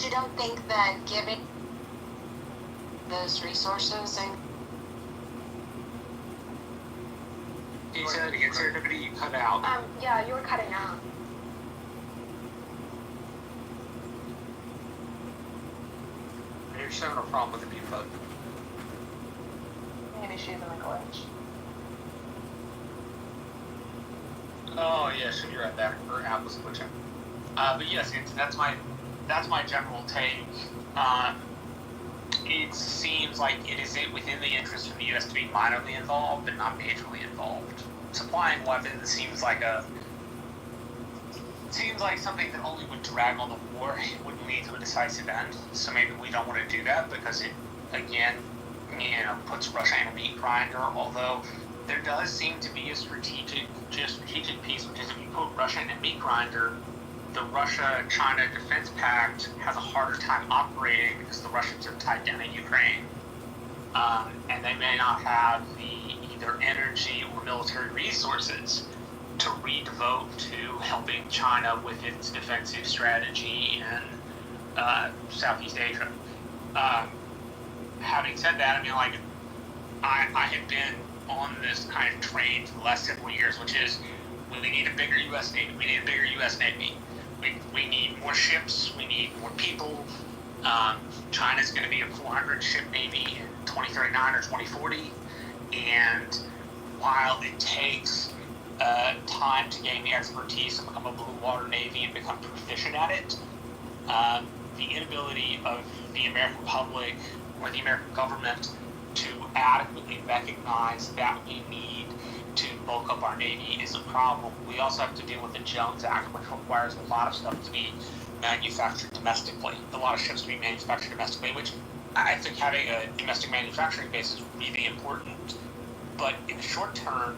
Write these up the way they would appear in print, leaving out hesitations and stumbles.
you don't think that giving those resources and you said it again, sir. Nobody, you cut out. yeah, you were cutting out. You're having a problem with the mute button. Maybe she's in a glitch. Oh yeah, so you're right. That her app was glitching. But yes, that's my general take. It seems like it is within the interest of the U.S. to be minorly involved, but not majorly involved. Supplying weapons seems like something that only would drag on the war. It wouldn't lead to a decisive end. So maybe we don't want to do that because it, again, puts Russia in a meat grinder. Although there does seem to be a strategic piece, which is if you put Russia in a meat grinder, the Russia-China Defense Pact has a harder time operating because the Russians are tied down in Ukraine. And they may not have the either energy or military resources to redevote to helping China with its defensive strategy in Southeast Asia. Having said that, I have been on this kind of train for the last several years, which is we need a bigger U.S. Navy. We need a bigger U.S. Navy. We need more ships. We need more people. China's going to be a 400-ship Navy in 2039 or 2040. And while it takes time to gain the expertise and become a blue water Navy and become proficient at it, the inability of the American public or the American government to adequately recognize that we need to bulk up our Navy is a problem. We also have to deal with the Jones Act, which requires a lot of stuff to be manufactured domestically, a lot of ships to be manufactured domestically, which I think having a domestic manufacturing base is really important. But in the short term,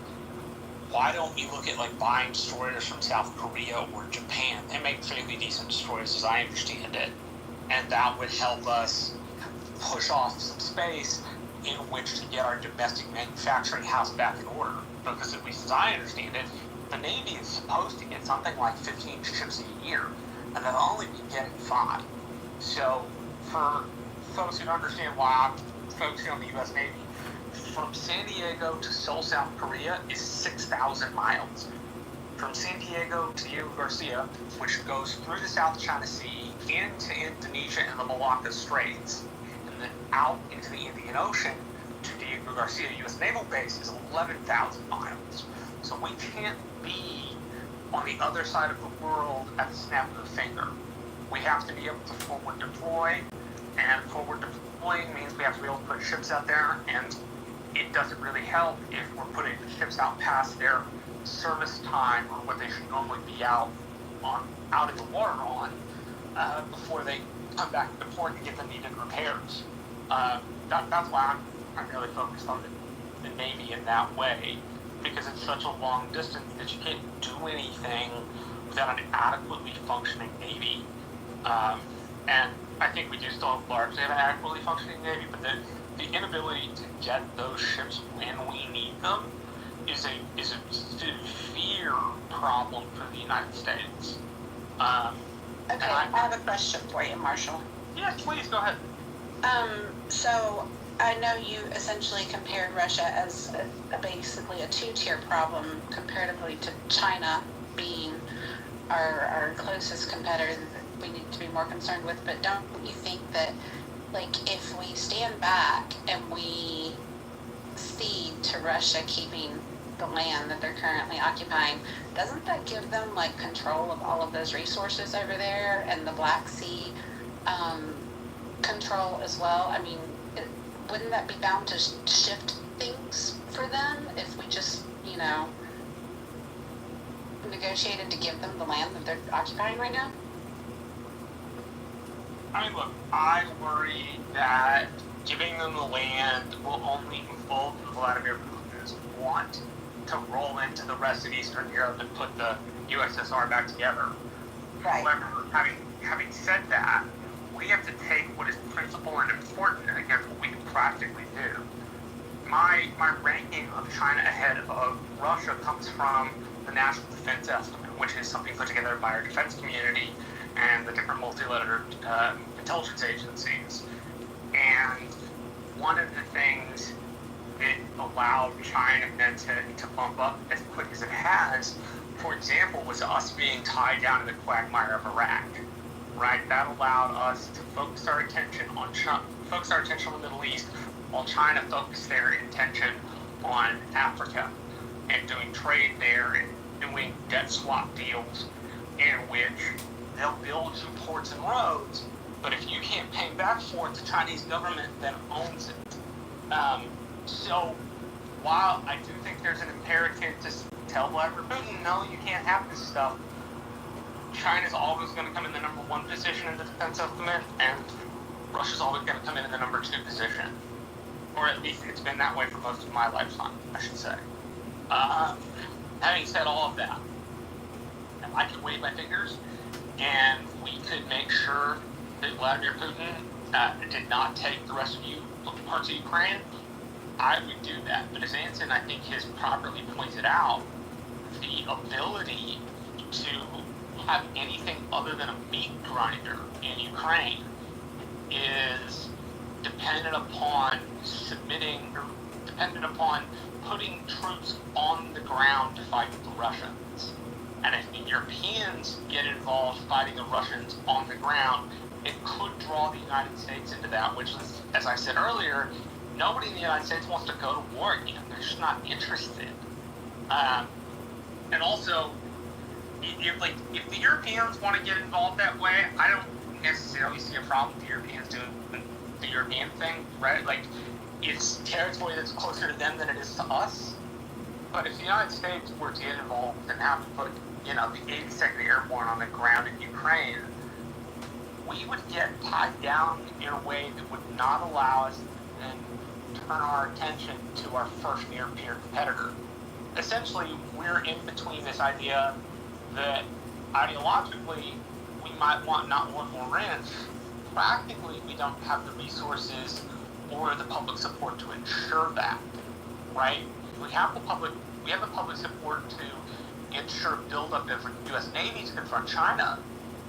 why don't we look at buying destroyers from South Korea or Japan? They make fairly decent destroyers, as I understand it, and that would help us push off some space in which to get our domestic manufacturing house back in order. Because at least as I understand it, the Navy is supposed to get something like 15 ships a year, and they'll only be getting 5. So for folks who don't understand why I'm focusing on the U.S. Navy, from San Diego to Seoul, South Korea is 6,000 miles. From San Diego to Diego Garcia, which goes through the South China Sea, into Indonesia and the Malacca Straits, and then out into the Indian Ocean to Diego Garcia U.S. Naval Base is 11,000 miles. So we can't be on the other side of the world at the snap of a finger. We have to be able to forward deploy, and forward deploying means we have to be able to put ships out there, and it doesn't really help if we're putting the ships out past their service time or what they should normally be out in the water on before they come back to the port and get the needed repairs. That's why I'm really focused on the Navy in that way, because it's such a long distance that you can't do anything without an adequately functioning Navy. And I think we do still largely have an adequately functioning Navy, but the inability to get those ships when we need them is a severe problem for the United States. Okay, I have a question for you, Marshall. Yes, please, go ahead. So I know you essentially compared Russia as basically a two-tier problem comparatively to China being our closest competitor that we need to be more concerned with, but don't you think that if we stand back and we cede to Russia keeping the land that they're currently occupying, doesn't that give them control of all of those resources over there and the Black Sea control as well? I mean, wouldn't that be bound to shift things for them if we just, negotiated to give them the land that they're occupying right now? Look, I worry that giving them the land will only embolden Vladimir Putin's want to roll into the rest of Eastern Europe and put the USSR back together. Right. However, having said that, we have to take what is principal and important against what we can practically do. My ranking of China ahead of Russia comes from the National Defense Estimate, which is something put together by our defense community, and the different multilateral intelligence agencies. And one of the things that allowed China then to bump up as quick as it has, for example, was us being tied down in the quagmire of Iraq. Right, that allowed us to focus our attention on the Middle East, while China focused their attention on Africa and doing trade there and doing debt swap deals in which they'll build you ports and roads, but if you can't pay back for it, the Chinese government then owns it. So while I do think there's an imperative to tell Vladimir Putin, no, you can't have this stuff, China's always going to come in the number one position in the defense estimate, and Russia's always going to come in the number two position. Or at least it's been that way for most of my lifetime, I should say. Having said all of that, if I could wave my fingers and we could make sure that Vladimir Putin did not take the rest of parts of Ukraine, I would do that. But as Anson, I think, has properly pointed out, the ability to have anything other than a meat grinder in Ukraine is dependent upon putting troops on the ground to fight the Russians. And if the Europeans get involved fighting the Russians on the ground, it could draw the United States into that, which is, as I said earlier, nobody in the United States wants to go to war again. They're just not interested. And also, if the Europeans want to get involved that way, I don't necessarily see a problem with the Europeans doing the European thing, right? Like, it's territory that's closer to them than it is to us. But if the United States were to get involved and have to put, the 82nd Airborne on the ground in Ukraine, we would get tied down in a way that would not allow us to then turn our attention to our first near-peer competitor. Essentially, we're in between this idea that ideologically we might want not one more inch. Practically, we don't have the resources or the public support to ensure that, right? We have the public support to ensure buildup of the U.S. Navy to confront China,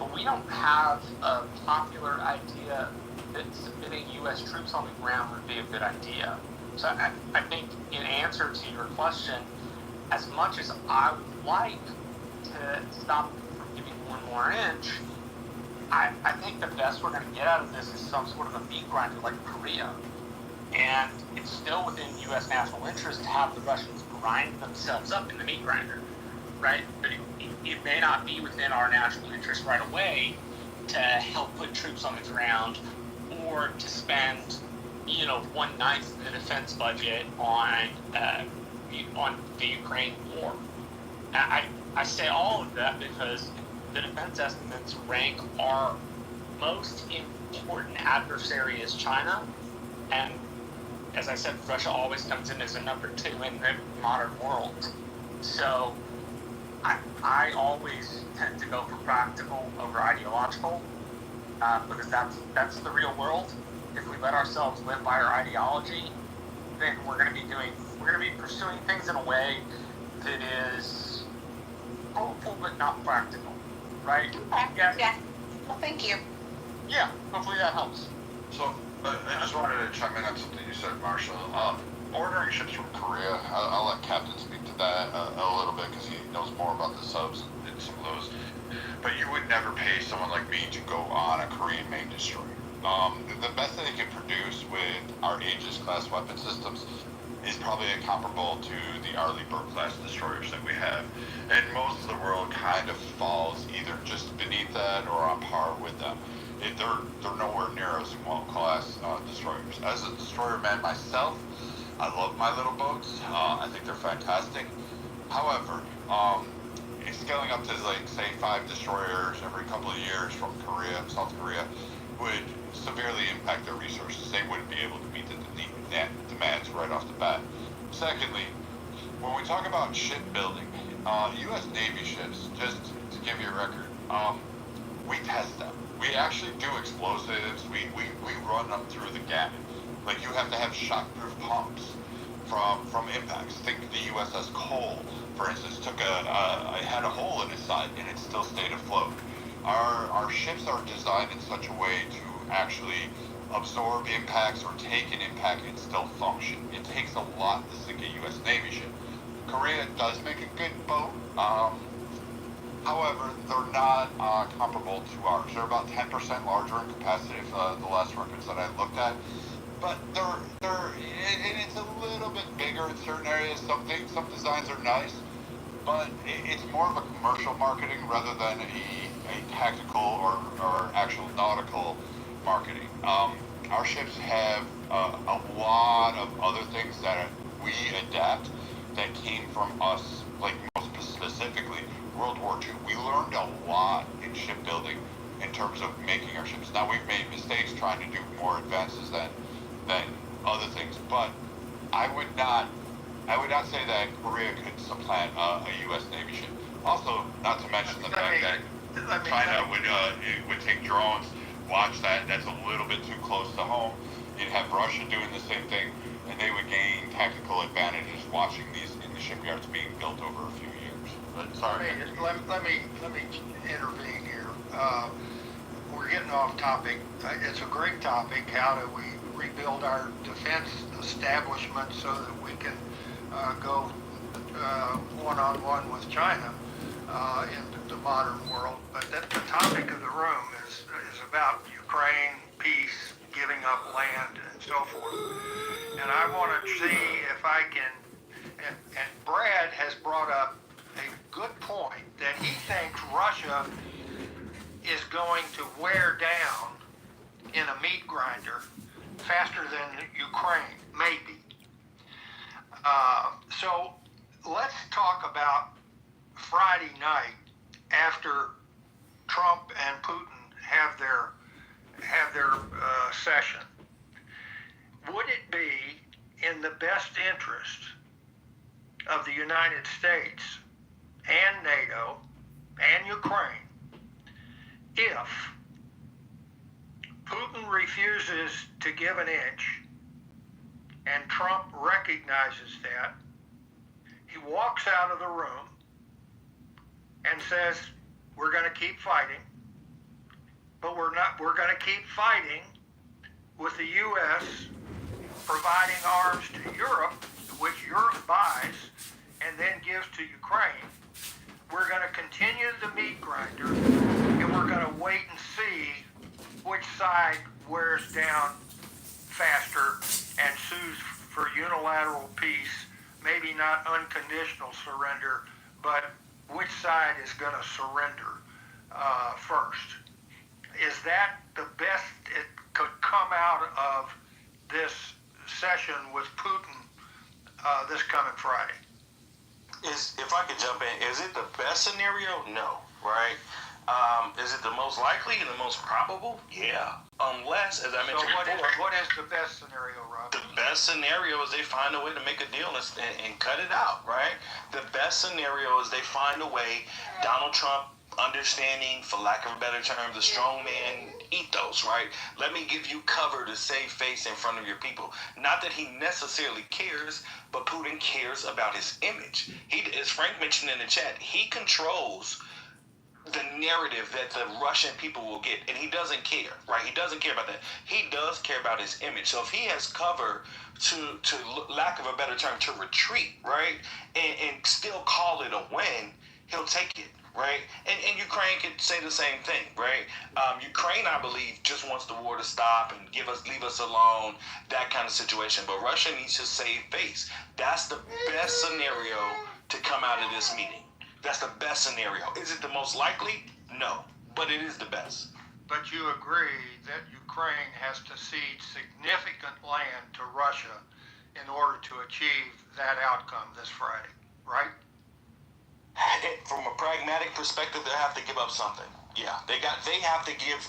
but we don't have a popular idea that submitting U.S. troops on the ground would be a good idea. So I think in answer to your question, as much as I would like to stop from giving one more inch, I think the best we're going to get out of this is some sort of a meat grinder like Korea. And it's still within U.S. national interest to have the Russians grind themselves up in the meat grinder, right? But it may not be within our national interest right away to help put troops on the ground or to spend, 1/9 of the defense budget on the Ukraine war. I say all of that because the defense estimates rank our most important adversary as China, and as I said, Russia always comes in as a number two in the modern world. So I always tend to go for practical over ideological, because that's the real world. If we let ourselves live by our ideology, then we're going to be pursuing things in a way that is hopeful but not practical, right? Okay. Yeah. Well, thank you. Yeah, hopefully that helps. So, I just wanted to chime in on something you said, Marshall. Ordering ships from Korea, I'll let Captain speak to that a little bit because he knows more about the subs and some of those. But you would never pay someone like me to go on a Korean-made destroyer. The best that they can produce with our Aegis class weapon systems is probably comparable to the Arleigh Burke class destroyers that we have. And most of the world kind of falls either just beneath that or on par with them. They're nowhere near us Swamp class destroyers. As a destroyer man myself, I love my little boats. I think they're fantastic. However, scaling up to say 5 destroyers every couple of years from South Korea, would severely impact their resources. They wouldn't be able to meet the demands right off the bat. Secondly, when we talk about shipbuilding, U.S. Navy ships, just to give you a record, we test them. We actually do explosives. We run them through the gamut. Like, you have to have shockproof pumps from impacts. Think the USS Cole, for instance, had a hole in its side and it still stayed afloat. our ships are designed in such a way to actually absorb impacts or take an impact and still function. It takes a lot to sink a U.S. Navy ship. Korea does make a good boat. However, they're not comparable to ours. They're about 10% larger in capacity, the last records that I looked at. But and it's a little bit bigger in certain areas. Some designs are nice, but it's more of a commercial marketing rather than a tactical or actual nautical marketing. Our ships have a lot of other things that we adapt that came from us, like most specifically World War II. We learned a lot in shipbuilding in terms of making our ships. Now we've made mistakes trying to do more advances than other things, but I would not say that Korea could supplant a U.S. Navy ship. Also, not to mention the fact that China would take drones. Watch that. That's a little bit too close to home. You'd have Russia doing the same thing, and they would gain tactical advantages watching these in the shipyards being built over a few years. But sorry. Let me intervene here. We're getting off topic. It's a great topic. How do we rebuild our defense establishment so that we can go one-on-one with China in the modern world? But the topic of the room is about Ukraine, peace, giving up land, and so forth. And I want to see if I can, and Brad has brought up a good point that he thinks Russia is going to wear down in a meat grinder faster than Ukraine, maybe. So let's talk about Friday night after Trump and Putin have their session. Would it be in the best interest of the United States and NATO and Ukraine if Putin refuses to give an inch and Trump recognizes that, he walks out of the room and says, we're going to keep fighting, but we're going to keep fighting with the U.S. providing arms to Europe, which Europe buys and then gives to Ukraine. We're going to continue the meat grinder, and we're going to wait and see which side wears down faster and sues for unilateral peace, maybe not unconditional surrender, but which side is going to surrender first. Is that the best it could come out of this session with Putin this coming Friday? If I could jump in, is it the best scenario? No, right? Is it the most likely and the most probable? Yeah. Unless, as I mentioned before, what is the best scenario, Rob? the best scenario is they find a way to make a deal and cut it out, right? The best scenario is they find a way, Donald Trump understanding, for lack of a better term, the strongman ethos, right? Let me give you cover to save face in front of your people. Not that he necessarily cares, but Putin cares about his image. He, as Frank mentioned in the chat, he controls the narrative that the Russian people will get, and he doesn't care, right? He doesn't care about that. He does care about his image. So if he has cover to lack of a better term, to retreat, right, and still call it a win, he'll take it. Right, and Ukraine could say the same thing, right? Ukraine, I believe, just wants the war to stop and leave us alone, that kind of situation. But Russia needs to save face. That's the best scenario to come out of this meeting. That's the best scenario. Is it the most likely? No, but it is the best. But you agree that Ukraine has to cede significant land to Russia in order to achieve that outcome this Friday, right? From a pragmatic perspective, they have to give up something. Yeah, they have to give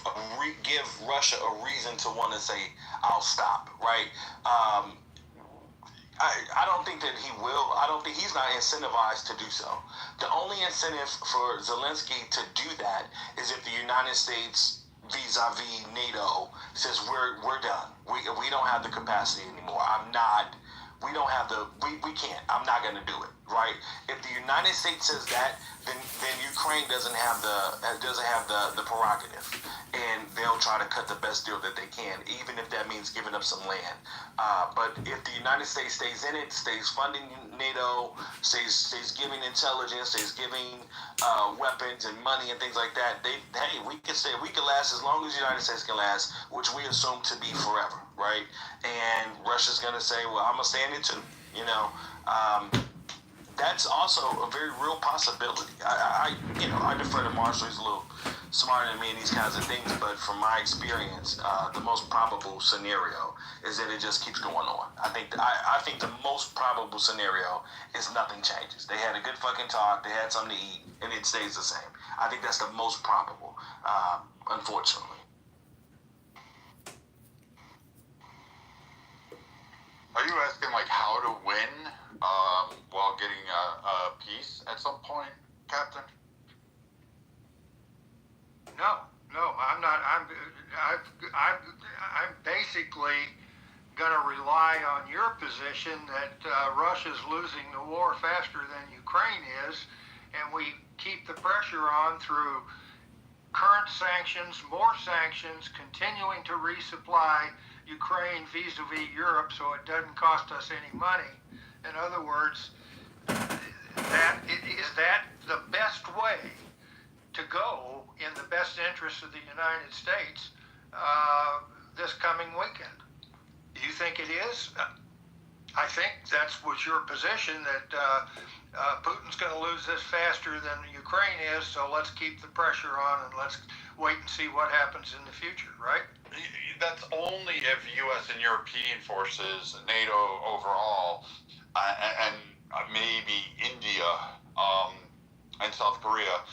Russia a reason to want to say, "I'll stop." Right? I don't think that he will. I don't think he's not incentivized to do so. The only incentive for Zelensky to do that is if the United States, vis-a-vis NATO, says we're done. We don't have the capacity anymore. We don't have we can't. I'm not going to do it, right? If the United States says that, then Ukraine Ukraine doesn't have the prerogative, and they'll try to cut the best deal that they can, even if that means giving up some land. But if the United States stays in it, stays funding NATO, stays giving intelligence, stays giving weapons and money and things like that, we can last as long as the United States can last, which we assume to be forever, right? And Russia's gonna say, well, I'm gonna stand it too, you know. That's also a very real possibility. I defer to Marshall. He's a little smarter than me in these kinds of things, but from my experience, the most probable scenario is that it just keeps going on. I think the most probable scenario is nothing changes. They had a good fucking talk, they had something to eat, and it stays the same. I think that's the most probable, unfortunately. Are you asking like how to win while getting a peace at some point, Captain? No, I'm not. I'm basically going to rely on your position that Russia's losing the war faster than Ukraine is, and we keep the pressure on through current sanctions, more sanctions, continuing to resupply Ukraine vis-a-vis Europe so it doesn't cost us any money. In other words, is that the best way to go in the best interest of the United States this coming weekend? Do you think it is? I think that was your position, that Putin's going to lose this faster than Ukraine is, so let's keep the pressure on and let's wait and see what happens in the future, right? That's only if U.S. and European forces, NATO overall, and maybe India and South Korea,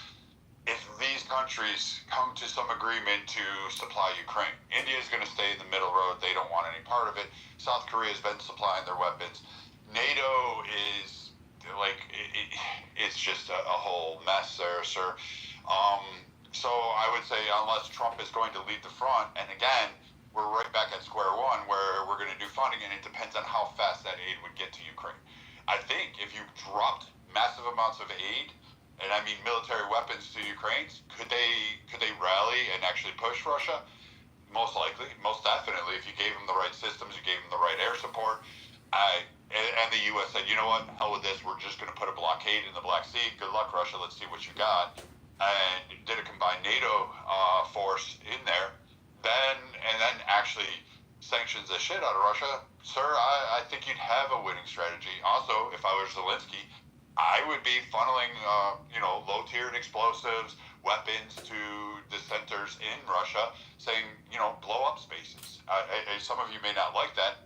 if these countries come to some agreement to supply Ukraine. India is going to stay in the middle road. They don't want any part of it. South Korea has been supplying their weapons. NATO is like, it's just a whole mess there, sir. So I would say unless Trump is going to lead the front, and again, we're right back at square one where we're going to do funding, and it depends on how fast that aid would get to Ukraine. I think if you dropped massive amounts of aid, and I mean military weapons to Ukraine, could they rally and actually push Russia? Most likely, most definitely. If you gave them the right systems, you gave them the right air support, and the U.S. said, you know what, hell with this, we're just going to put a blockade in the Black Sea. Good luck, Russia. Let's see what you got. And did a combined NATO force in there, and then actually sanctions the shit out of Russia, sir, I think you'd have a winning strategy. Also, if I was Zelensky, I would be funneling, low-tiered explosives, weapons to the centers in Russia, saying, blow up spaces. Some of you may not like that.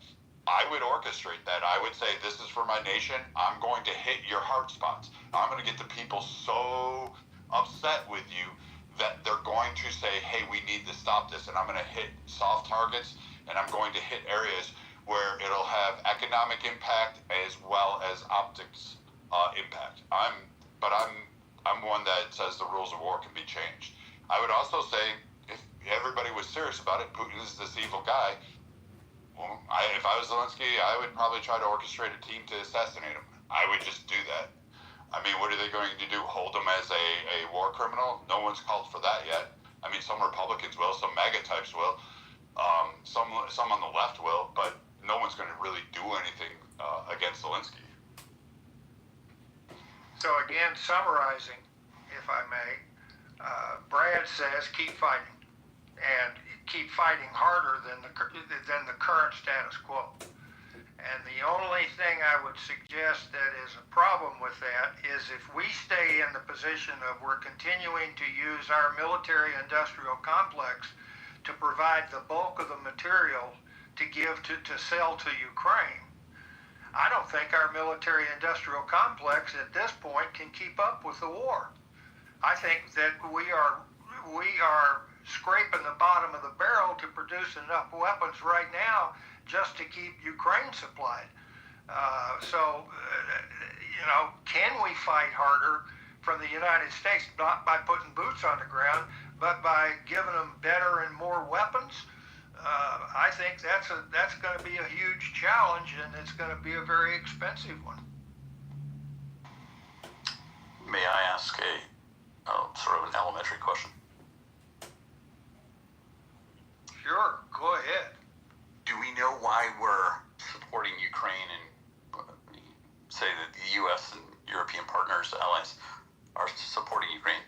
I would orchestrate that. I would say, this is for my nation. I'm going to hit your hard spots. I'm going to get the people so upset with you that they're going to say, hey, we need to stop this, and I'm going to hit soft targets, and I'm going to hit areas where it'll have economic impact as well as optics impact. I'm one that says the rules of war can be changed. I would also say, if everybody was serious about it, Putin is this evil guy. Well, if I was Zelensky, I would probably try to orchestrate a team to assassinate him. I would just do that. I mean, what are they going to do? Hold him as a war criminal? No one's called for that yet. I mean, some Republicans will, some MAGA types will, some on the left will, but no one's going to really do anything against Zelensky. So again, summarizing, if I may, Brad says keep fighting, and keep fighting harder than the current status quo. And the only thing I would suggest that is a problem with that is if we stay in the position of we're continuing to use our military-industrial complex to provide the bulk of the material to sell to Ukraine, I don't think our military-industrial complex at this point can keep up with the war. I think that we are scraping the bottom of the barrel to produce enough weapons right now just to keep Ukraine supplied. Can we fight harder from the United States, not by putting boots on the ground, but by giving them better and more weapons? I think that's going to be a huge challenge, and it's going to be a very expensive one. May I ask sort of an elementary question. Sure, go ahead. Do we know why we're supporting Ukraine and say that the U.S. and European partners, allies, are supporting Ukraine?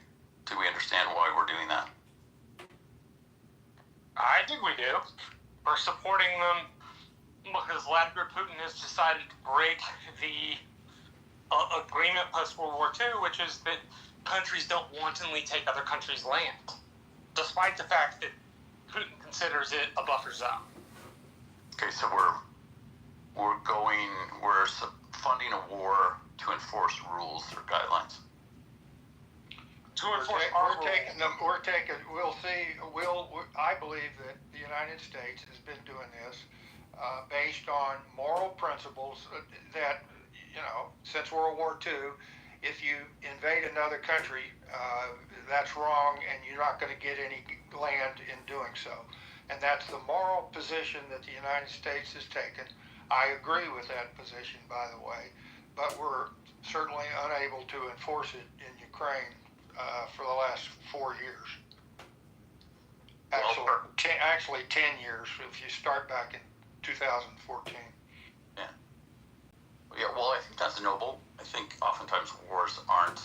Do we understand why we're doing that? I think we do. We're supporting them because Vladimir Putin has decided to break the agreement post World War II, which is that countries don't wantonly take other countries' land, despite the fact that Putin considers it a buffer zone. Okay, so we're funding a war to enforce rules or guidelines. I believe that the United States has been doing this based on moral principles that, since World War II, if you invade another country, that's wrong and you're not going to get any land in doing so. And that's the moral position that the United States has taken. I agree with that position, by the way, but we're certainly unable to enforce it in Ukraine for the last 4 years. Actually 10 years if you start back in 2014. Yeah, well, I think that's noble. I think oftentimes wars aren't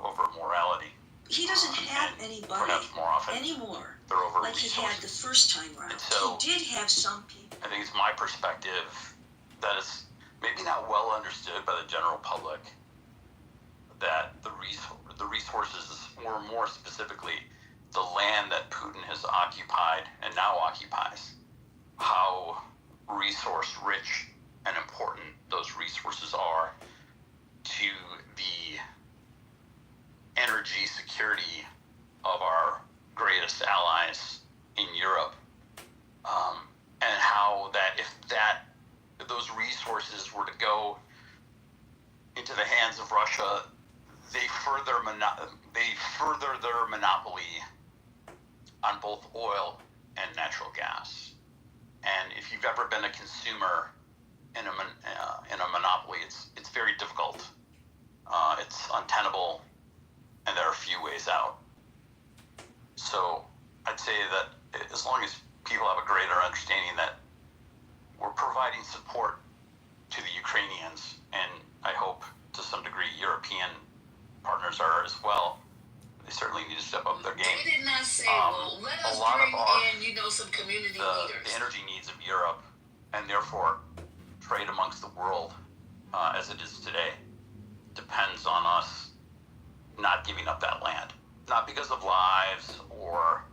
over morality. He doesn't have anybody perhaps more often anymore they're over like he had the resources. first time around. And so, he did have some people. I think it's my perspective that is maybe not well understood by the general public, that the resources, or more specifically, the land that Putin has occupied and now occupies, how resource rich and important those resources are to the energy security of our greatest allies in Europe, and how that if those resources were to go into the hands of Russia, they further their monopoly on both oil and natural gas. And if you've ever been a consumer in a monopoly, it's very difficult. It's untenable, and there are few ways out. So I'd say that as long as people have a greater understanding that we're providing support to the Ukrainians, and I hope to some degree European partners are as well, they certainly need to step up their game. They did not say, well, let us bring in, some community leaders. The energy needs of Europe, and therefore trade amongst the world as it is today, depends on us not giving up that land. Not because of lives or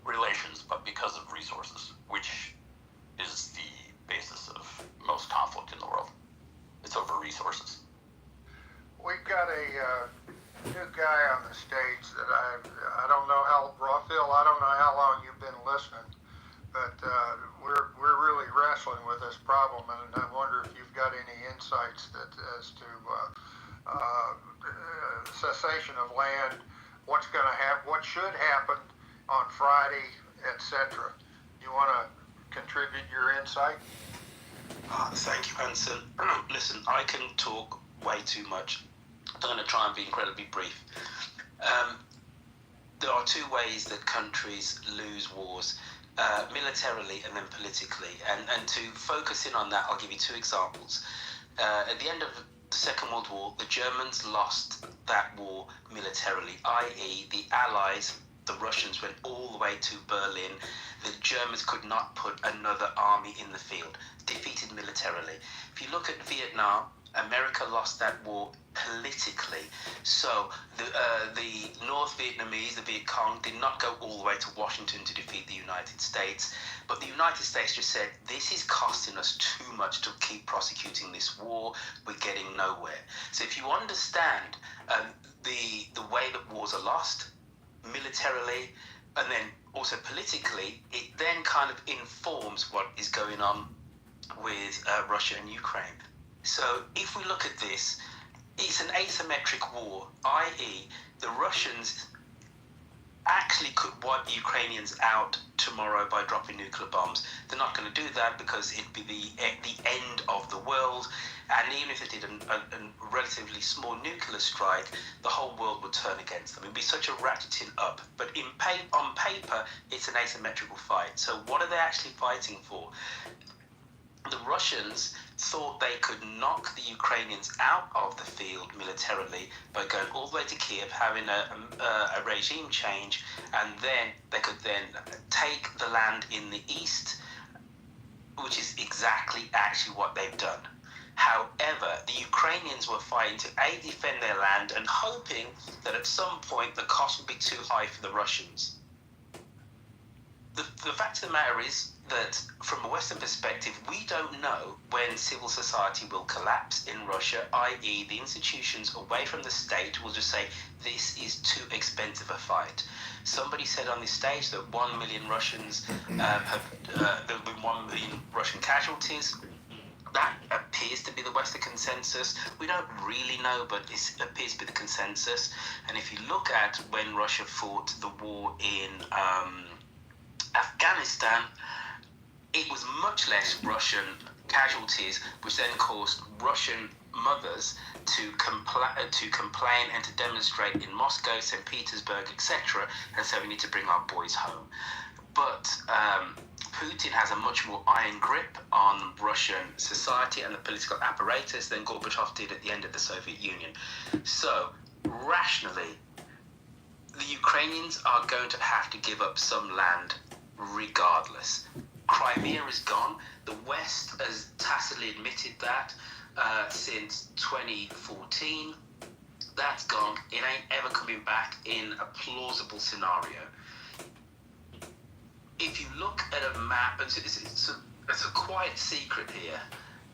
relations, but because of resources, which is the basis of most conflict in the world. It's over resources. We've got a new guy on the stage that I don't know Phil, I don't know how long you've been listening, but we're really wrestling with this problem, and I wonder if you've got any insights as to cessation of land, what should happen on Friday, etc. You want to contribute your insight? Thank you, Hanson. Listen, I can talk way too much. I'm going to try and be incredibly brief. There are two ways that countries lose wars, militarily and then politically. And to focus in on that, I'll give you two examples. At the end of the Second World War, the Germans lost that war militarily, i.e. the Allies, the Russians, went all the way to Berlin. The Germans could not put another army in the field, defeated militarily. If you look at Vietnam, America lost that war politically. So the North Vietnamese, the Viet Cong, did not go all the way to Washington to defeat the United States. But the United States just said, this is costing us too much to keep prosecuting this war. We're getting nowhere. So if you understand the way that wars are lost, militarily, and then also politically, it then kind of informs what is going on with Russia and Ukraine. So if we look at this, it's an asymmetric war, i.e. the Russians actually could wipe the Ukrainians out tomorrow by dropping nuclear bombs. They're not going to do that because it'd be the end of the world, and even if they did a relatively small nuclear strike, the whole world would turn against them. It'd be such a ratcheting up. But on paper, it's an asymmetrical fight. So what are they actually fighting for? The Russians thought they could knock the Ukrainians out of the field militarily by going all the way to Kiev, having a regime change, and then they could then take the land in the east, which is exactly actually what they've done. However, the Ukrainians were fighting to A, defend their land, and hoping that at some point the cost would be too high for the Russians. The fact of the matter is that from a Western perspective, we don't know when civil society will collapse in Russia, i.e. the institutions away from the state will just say, this is too expensive a fight. Somebody said on this stage that 1 million Russians there have been 1 million Russian casualties. That appears to be the Western consensus. We don't really know, but it appears to be the consensus. And if you look at when Russia fought the war in Afghanistan, it was much less Russian casualties, which then caused Russian mothers to complain and to demonstrate in Moscow, St. Petersburg, etc. and say we need to bring our boys home. But Putin has a much more iron grip on Russian society and the political apparatus than Gorbachev did at the end of the Soviet Union. So, rationally, the Ukrainians are going to have to give up some land regardless. Crimea is gone. The West has tacitly admitted that since 2014. That's gone. It ain't ever coming back in a plausible scenario. If you look at a map, it's a quiet secret here.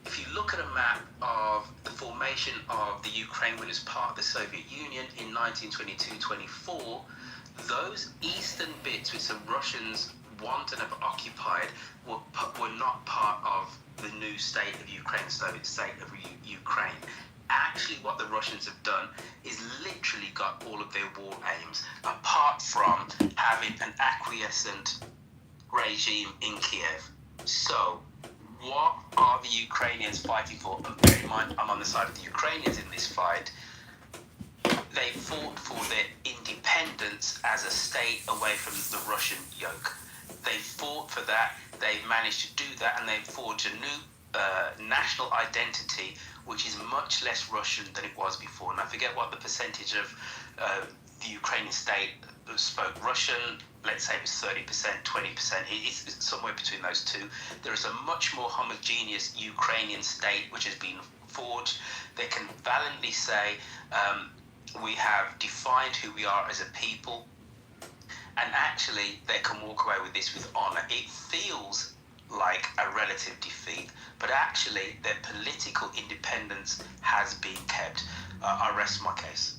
If you look at a map of the formation of the Ukraine when it was part of the Soviet Union in 1922-24, those eastern bits which the Russians want and have occupied were not part of the new state of Ukraine, the Soviet state of Ukraine. Actually, what the Russians have done is literally got all of their war aims, apart from having an acquiescent regime in Kiev. So, what are the Ukrainians fighting for? And bear in mind, I'm on the side of the Ukrainians in this fight. They fought for their independence as a state away from the Russian yoke. They fought for that. They've managed to do that, and they've forged a new national identity, which is much less Russian than it was before. And I forget what the percentage of the Ukrainian state that spoke Russian, let's say it was 30%, 20%. It's somewhere between those two. There is a much more homogeneous Ukrainian state which has been forged. They can valiantly say, we have defined who we are as a people, and actually they can walk away with this with honor. It feels like a relative defeat, but actually their political independence has been kept. I rest my case.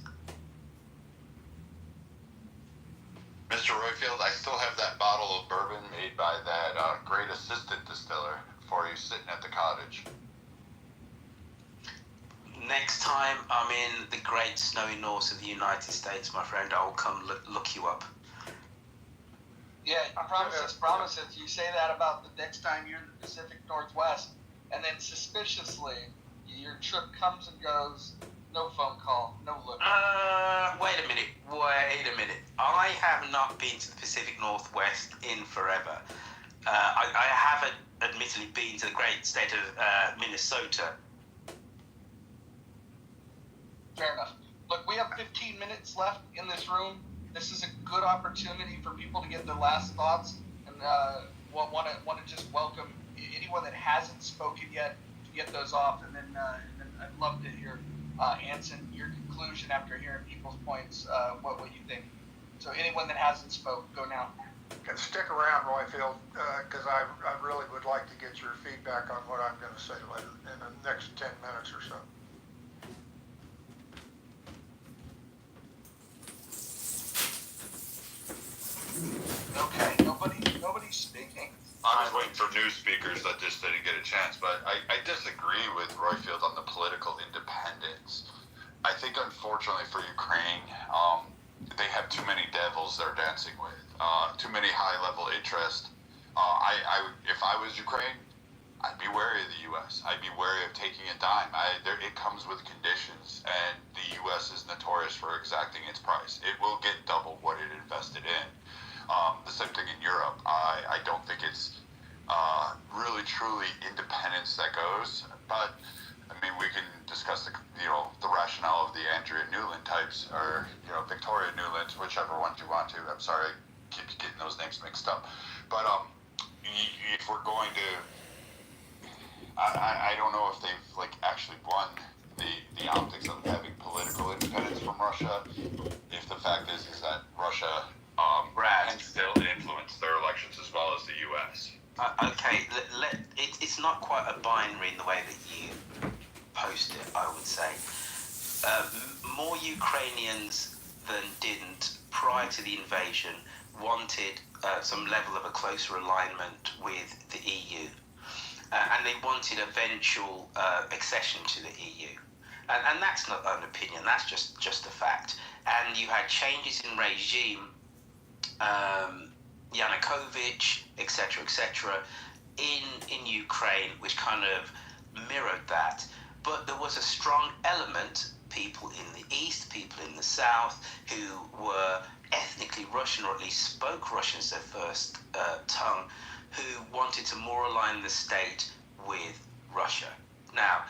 Mr. Royfield, I still have that bottle of bourbon made by that great assistant distiller for you sitting at the cottage. Next time I'm in the great snowy north of the United States, my friend, I'll come look you up. Yeah, promise if you say that about the next time you're in the Pacific Northwest, and then suspiciously your trip comes and goes, no phone call, no look. Wait a minute. I have not been to the Pacific Northwest in forever. I have admittedly been to the great state of Minnesota. Fair enough. Look, we have 15 minutes left in this room. This is a good opportunity for people to get their last thoughts, and want to just welcome anyone that hasn't spoken yet to get those off, and then I'd love to hear Anson, your conclusion after hearing people's points, what you think. So anyone that hasn't spoke, go now. And stick around, Royfield, because I really would like to get your feedback on what I'm going to say later in the next 10 minutes or so. Okay, nobody's speaking. I was waiting for new speakers that just didn't get a chance, but I disagree with Royfield on the political independence. I think, unfortunately for Ukraine, they have too many devils they're dancing with, too many high-level interests. If I was Ukraine, I'd be wary of the U.S. I'd be wary of taking a dime. It comes with conditions, and the U.S. is notorious for exacting its price. It will get double what it invested in. The same thing in Europe. I don't think it's really truly independence that goes, but I mean, we can discuss the rationale of the Andrea Newland types, or Victoria Newlands, whichever ones you want to. I'm sorry, I keep getting those names mixed up. But if we're going to, I don't know if they've actually won the optics of having political independence from Russia. If the fact is that Russia can still influence their elections as well as the U.S. Okay, it's not quite a binary in the way that you post it, I would say. More Ukrainians than didn't prior to the invasion wanted some level of a closer alignment with the EU. And they wanted eventual accession to the EU. And that's not an opinion, that's just a fact. And you had changes in regime, Yanukovych, etc., in Ukraine, which kind of mirrored that. But there was a strong element, people in the east, people in the south, who were ethnically Russian, or at least spoke Russian as their first tongue, who wanted to more align the state with Russia. Now,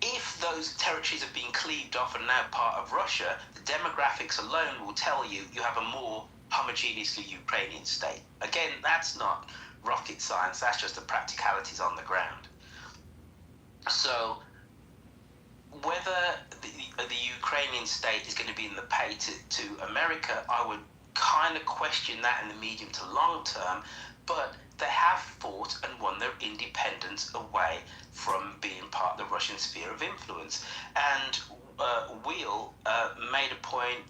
if those territories have been cleaved off and now part of Russia, the demographics alone will tell you you have a more homogeneously Ukrainian state. Again, that's not rocket science, that's just the practicalities on the ground. So, whether the Ukrainian state is going to be in the pay to America, I would kind of question that in the medium to long term, but they have fought and won their independence away from being part of the Russian sphere of influence. And Wheel made a point,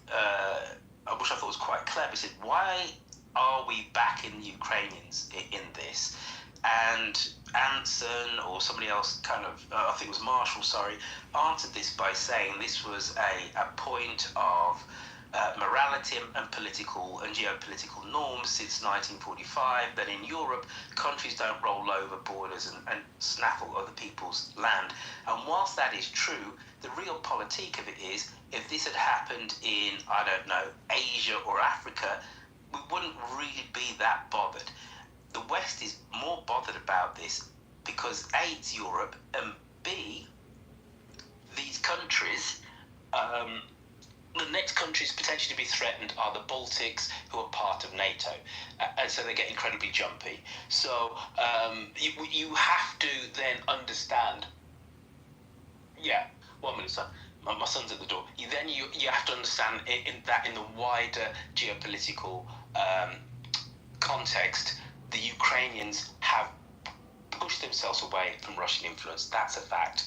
which I thought was quite clever. He said, why are we backing the Ukrainians in this? And Anson, or somebody else kind of, I think it was Marshall, sorry, answered this by saying this was a point of morality and political and geopolitical norms since 1945, that in Europe, countries don't roll over borders and snaffle other people's land. And whilst that is true, the real politique of it is, if this had happened in, I don't know, Asia or Africa, we wouldn't really be that bothered. The West is more bothered about this because A, it's Europe, and B, these countries, the next countries potentially to be threatened are the Baltics, who are part of NATO, and so they get incredibly jumpy. So you have to then understand. Yeah, 1 minute, son. My son's at the door. You have to understand in the wider geopolitical context, the Ukrainians have pushed themselves away from Russian influence. That's a fact.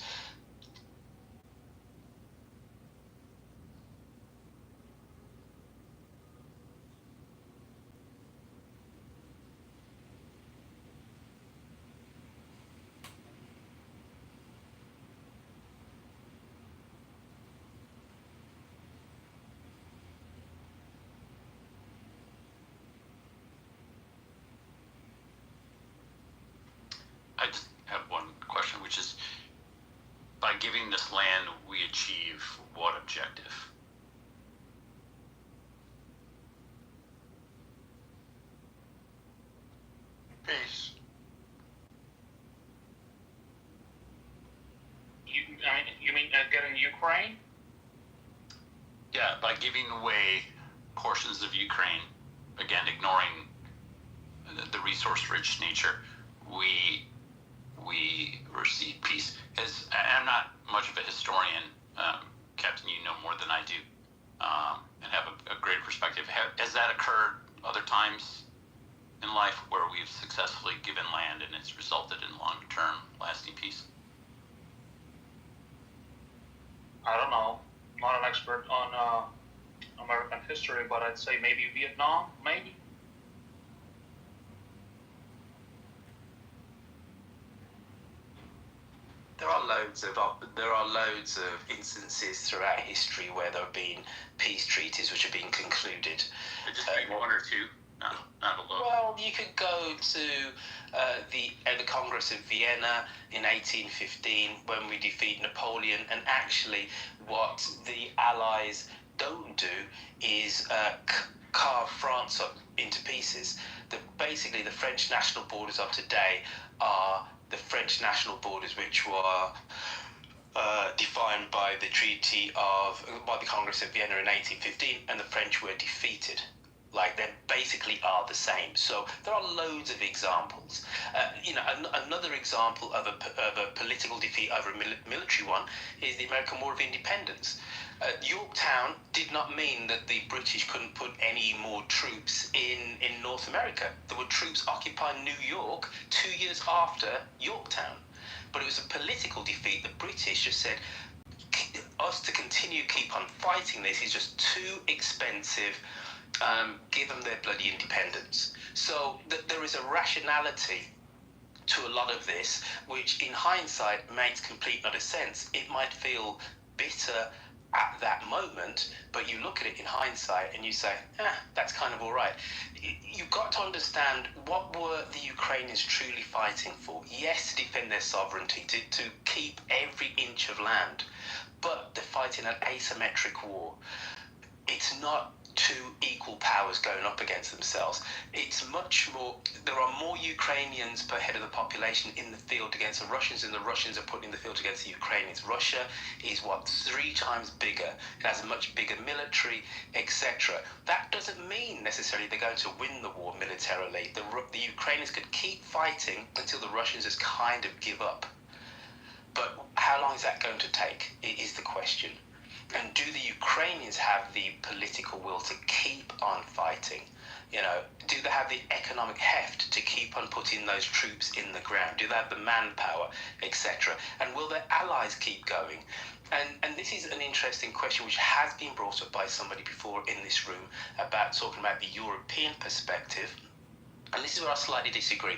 I just have one question, which is, by giving this land, we achieve what objective? Peace. You mean getting Ukraine? Yeah, by giving away portions of Ukraine, again, ignoring the resource-rich nature, we receive peace. I'm not much of a historian, Captain, you know more than I do, and have a greater perspective. Has that occurred other times in life where we've successfully given land and it's resulted in long-term lasting peace? I don't know. I'm not an expert on American history, but I'd say maybe Vietnam, maybe. There are loads of instances throughout history where there have been peace treaties which have been concluded. Just one or two. have a look. Well, you could go to the Congress of Vienna in 1815 when we defeat Napoleon, and actually what the Allies don't do is carve France up into pieces. Basically, the French national borders of today are the French national borders which were defined by the Congress of Vienna in 1815, and the French were defeated. Like, they basically are the same. So there are loads of examples. Another example of a political defeat over a military one is the American War of Independence. Yorktown did not mean that the British couldn't put any more troops in North America. There were troops occupying New York 2 years after Yorktown. But it was a political defeat. The British just said, us to keep on fighting this is just too expensive. Give them their bloody independence. So there is a rationality to a lot of this, which in hindsight makes complete utter sense. It might feel bitter at that moment, but you look at it in hindsight and you say, that's kind of all right. You've got to understand, what were the Ukrainians truly fighting for? Yes, to defend their sovereignty, to keep every inch of land, but they're fighting an asymmetric war. It's not two equal powers going up against themselves. It's much more, there are more Ukrainians per head of the population in the field against the Russians, and the Russians are put in the field against the Ukrainians. Russia is 3 times bigger. It has a much bigger military, etc. That doesn't mean necessarily they're going to win the war militarily. The Ukrainians could keep fighting until the Russians just kind of give up. But how long is that going to take, is the question. And do the Ukrainians have the political will to keep on fighting? Do they have the economic heft to keep on putting those troops in the ground? Do they have the manpower, etc.? And will their allies keep going? And this is an interesting question which has been brought up by somebody before in this room about talking about the European perspective. And this is where I slightly disagree.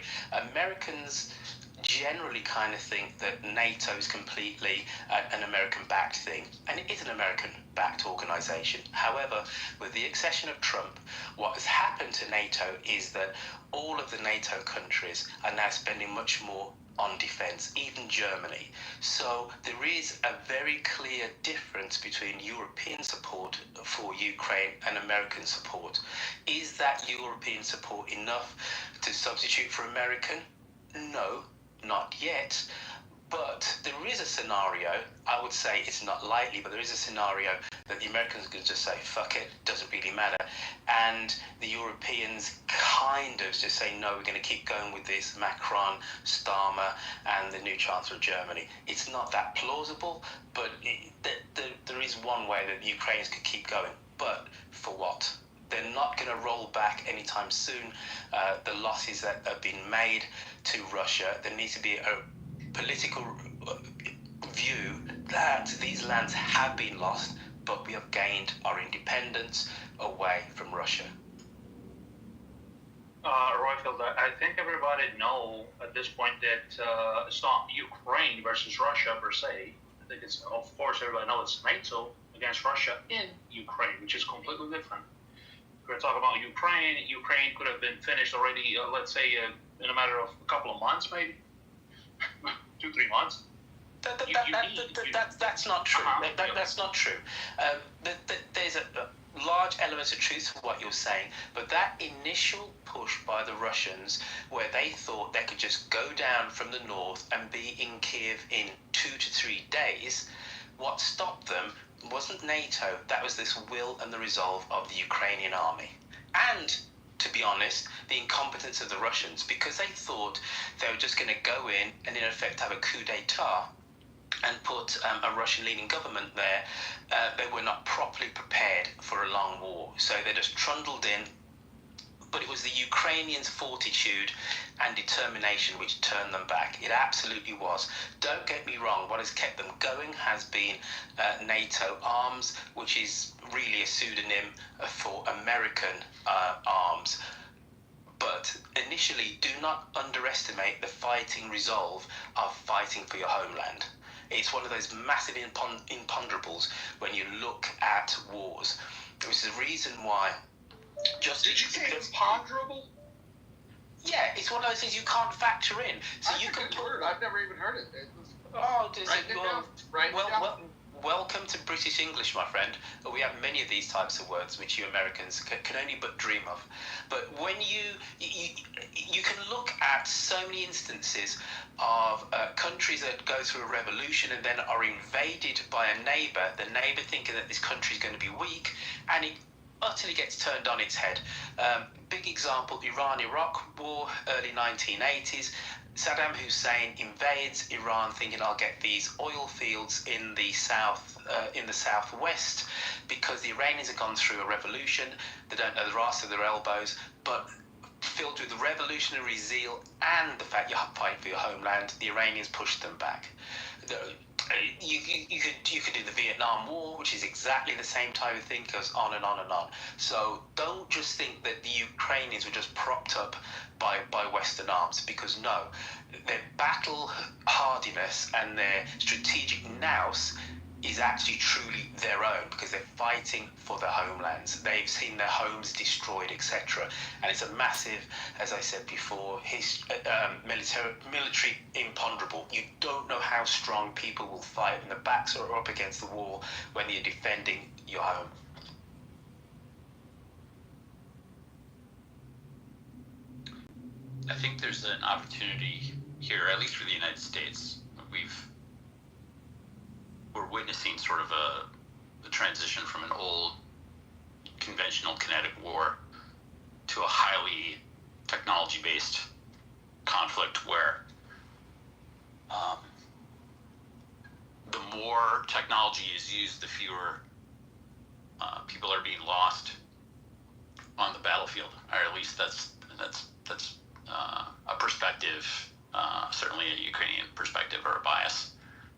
Americans generally kind of think that NATO is completely an American-backed thing, and it is an American-backed organisation. However, with the accession of Trump, what has happened to NATO is that all of the NATO countries are now spending much more on defence, even Germany. So there is a very clear difference between European support for Ukraine and American support. Is that European support enough to substitute for American? No. Not yet, but there is a scenario, I would say it's not likely, but there is a scenario that the Americans could just say, fuck it, doesn't really matter, and the Europeans kind of just say, no, we're going to keep going with this, Macron, Starmer, and the new Chancellor of Germany. It's not that plausible, but there is one way that the Ukrainians could keep going, but for what? They're not going to roll back anytime soon the losses that have been made to Russia. There needs to be a political view that these lands have been lost, but we have gained our independence away from Russia. Royfield, I think everybody know at this point that it's not Ukraine versus Russia per se. I think it's, of course, everybody knows it's NATO against Russia in Ukraine, which is completely different. We're talking about Ukraine. Ukraine could have been finished already, let's say, in a matter of a couple of months, maybe 2-3 months. That's not true. That's not true. There's a large elements of truth to what you're saying, but that initial push by the Russians, where they thought they could just go down from the north and be in Kiev in 2 to 3 days, what stopped them wasn't NATO. That was this will and the resolve of the Ukrainian army. And, to be honest, the incompetence of the Russians, because they thought they were just going to go in and in effect have a coup d'etat and put a Russian-leading government there. They were not properly prepared for a long war. So they just trundled in. But it was the Ukrainians' fortitude and determination which turned them back. It absolutely was. Don't get me wrong, what has kept them going has been NATO arms, which is really a pseudonym for American arms. But initially, do not underestimate the fighting resolve of fighting for your homeland. It's one of those massive imponderables when you look at wars. Which is the reason why Just Did you say just, imponderable? yeah, it's one of those things you can't factor in. So That's you a can good word. I've never even heard it. Welcome to British English, my friend. We have many of these types of words which you Americans can only but dream of. But when you can look at so many instances of countries that go through a revolution and then are invaded by a neighbour, the neighbour thinking that this country is going to be weak, and it utterly gets turned on its head. Big example, Iran-Iraq war, early 1980s. Saddam Hussein invades Iran thinking I'll get these oil fields in the southwest because the Iranians have gone through a revolution. They don't know the arse of their elbows, but filled with revolutionary zeal and the fact you're fighting for your homeland, the Iranians pushed them back. You could do the Vietnam War, which is exactly the same type of thing, goes on and on and on. So don't just think that the Ukrainians were just propped up by Western arms, because no, their battle hardiness and their strategic nous is actually truly their own, because they're fighting for their homelands. They've seen their homes destroyed, etc. And it's a massive, as I said before, military imponderable. You don't know how strong people will fight when the backs are up against the wall when you're defending your home. I think there's an opportunity here, at least for the United States. We're witnessing sort of a transition from an old conventional kinetic war to a highly technology-based conflict where the more technology is used, the fewer people are being lost on the battlefield, or at least that's a perspective, certainly a Ukrainian perspective or a bias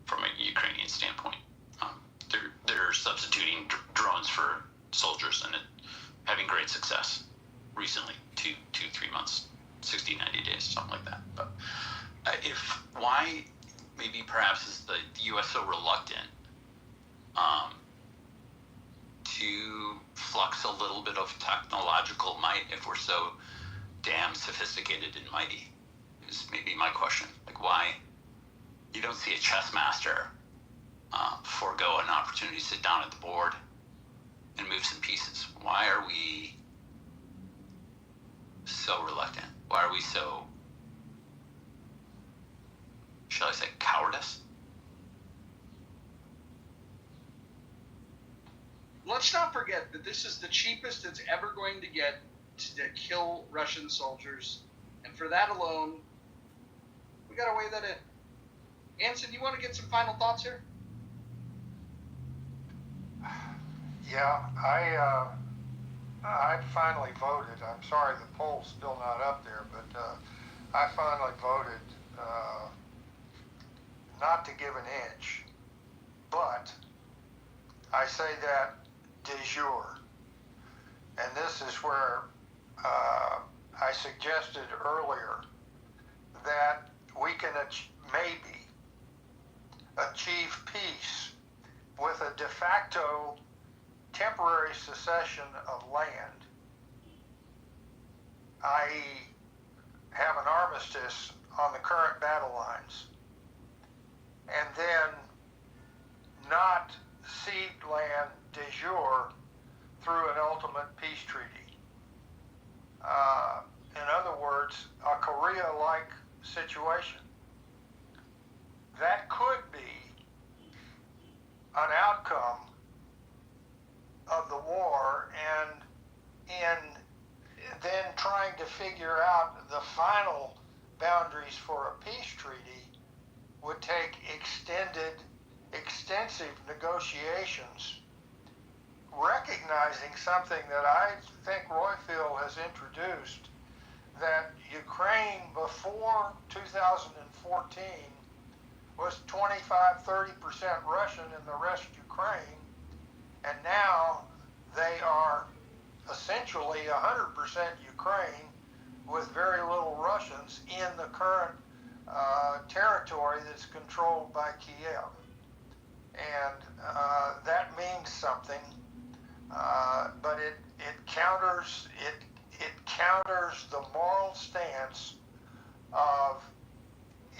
from a Ukrainian standpoint. They're substituting drones for soldiers and having great success recently, 2, 3 months, 60, 90 days, something like that. But why maybe perhaps is the U.S. so reluctant to flux a little bit of technological might if we're so damn sophisticated and mighty, is maybe my question. Like, why you don't see a chess master forego an opportunity to sit down at the board and move some pieces? Why are we so reluctant? Why are we so, shall I say, cowardice? Let's not forget that this is the cheapest it's ever going to get to kill Russian soldiers, and for that alone, we got to weigh that in. Anson, you want to get some final thoughts here? Yeah, I finally voted. I'm sorry the poll's still not up there, but I finally voted not to give an inch, but I say that de jure. And this is where I suggested earlier that we can maybe achieve peace with a de facto temporary cessation of land, i.e. have an armistice on the current battle lines, and then not cede land de jure through an ultimate peace treaty. In other words, a Korea-like situation. That could be an outcome of the war, and in then trying to figure out the final boundaries for a peace treaty would take extensive negotiations, recognizing something that I think Royfield has introduced, that Ukraine before 2014 was 25-30% Russian and the rest Ukraine, and now they are essentially 100% Ukraine with very little Russians in the current territory that's controlled by Kiev. And that means something, but it counters the moral stance of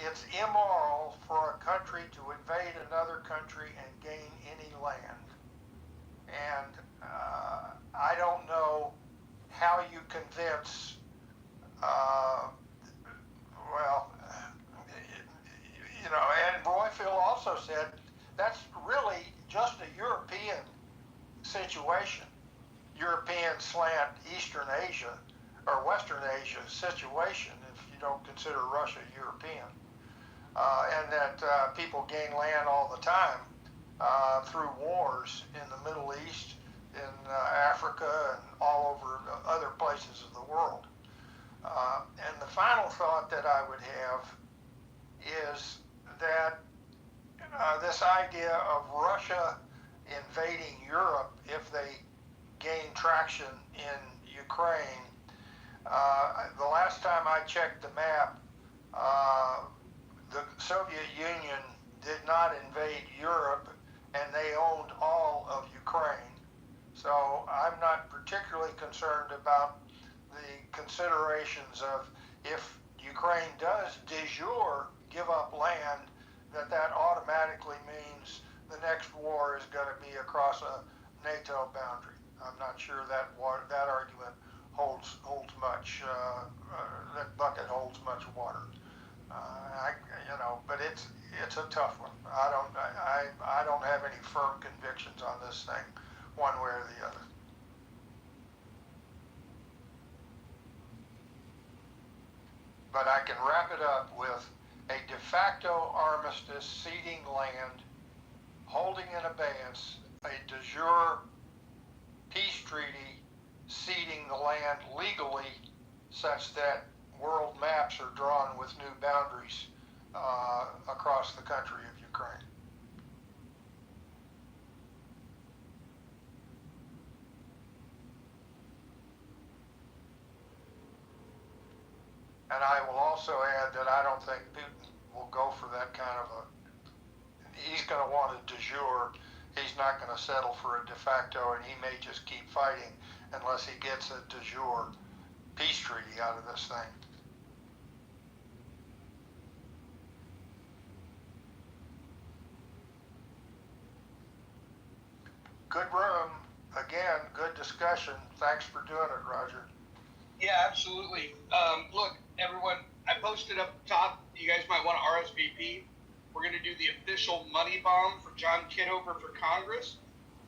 it's immoral for a country to invade another country and gain any land. And I don't know how you convince, well, you know, and Royfield also said that's really just a European situation, European slant Eastern Asia or Western Asia situation, if you don't consider Russia European. And that people gain land all the time through wars in the Middle East, in Africa, and all over other places of the world. And the final thought that I would have is that this idea of Russia invading Europe if they gain traction in Ukraine, the last time I checked the map, the Soviet Union did not invade Europe, and they owned all of Ukraine. So I'm not particularly concerned about the considerations of if Ukraine does de jure give up land, that automatically means the next war is going to be across a NATO boundary. I'm not sure that argument holds much. That bucket holds much water. But it's a tough one. I don't have any firm convictions on this thing, one way or the other. But I can wrap it up with a de facto armistice ceding land, holding in abeyance a de jure peace treaty ceding the land legally such that world maps are drawn with new boundaries across the country of Ukraine. And I will also add that I don't think Putin will go for that kind of he's going to want a de jure. He's not going to settle for a de facto, and he may just keep fighting unless he gets a de jure peace treaty out of this thing. Good room. Again, good discussion. Thanks for doing it, Roger. Yeah, absolutely. Look, everyone, I posted up top. You guys might want to RSVP. We're going to do the official money bomb for John Kitover for Congress.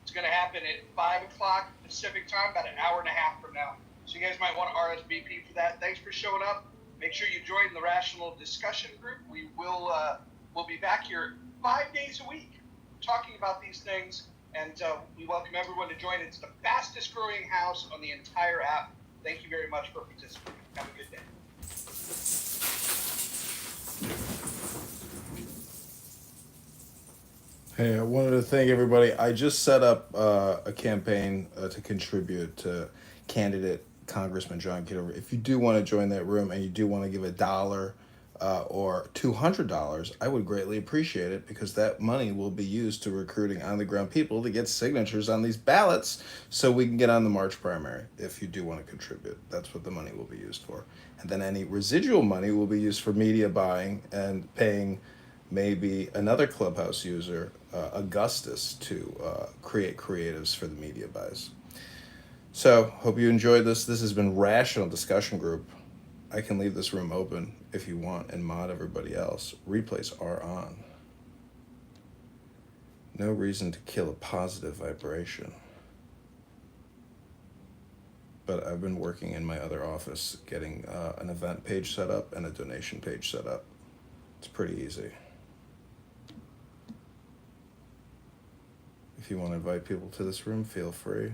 It's going to happen at 5 o'clock Pacific time, about an hour and a half from now. So you guys might want to RSVP for that. Thanks for showing up. Make sure you join the Rational Discussion Group. We will we'll be back here 5 days a week talking about these things, and we welcome everyone to join. It's the fastest growing house on the entire app. Thank you very much for participating. Have a good day. Hey, I wanted to thank everybody. I just set up a campaign to contribute to candidate Congressman John Kitover. If you do want to join that room and you do want to give $1 or $200, I would greatly appreciate it, because that money will be used to recruiting on-the-ground people to get signatures on these ballots so we can get on the March primary. If you do want to contribute, that's what the money will be used for. And then any residual money will be used for media buying and paying maybe another Clubhouse user, Augustus, to create creatives for the media buys. So, hope you enjoyed this. This has been Rational Discussion Group. I can leave this room open if you want and mod everybody else. Replays are on. No reason to kill a positive vibration. But I've been working in my other office getting an event page set up and a donation page set up. It's pretty easy. If you want to invite people to this room, feel free.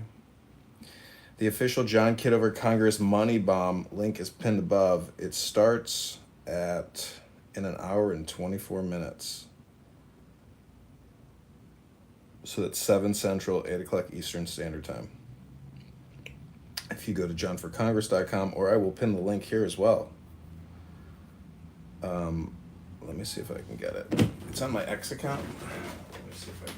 The official John Kitover Congress Money Bomb link is pinned above. It starts in an hour and 24 minutes. So that's 7 Central, 8 o'clock Eastern Standard Time. If you go to johnforcongress.com, or I will pin the link here as well. Let me see if I can get it. It's on my X account. Let me see if I can.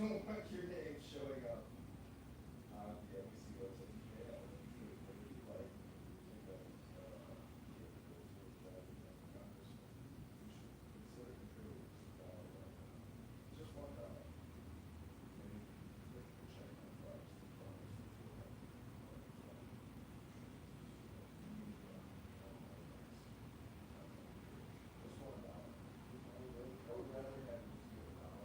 don't want your name showing up. Yeah, we see what's in jail. What would you like? You know, Congressman, you should consider contributing just $1. Maybe check my box. Just $1. I would rather have you give $1.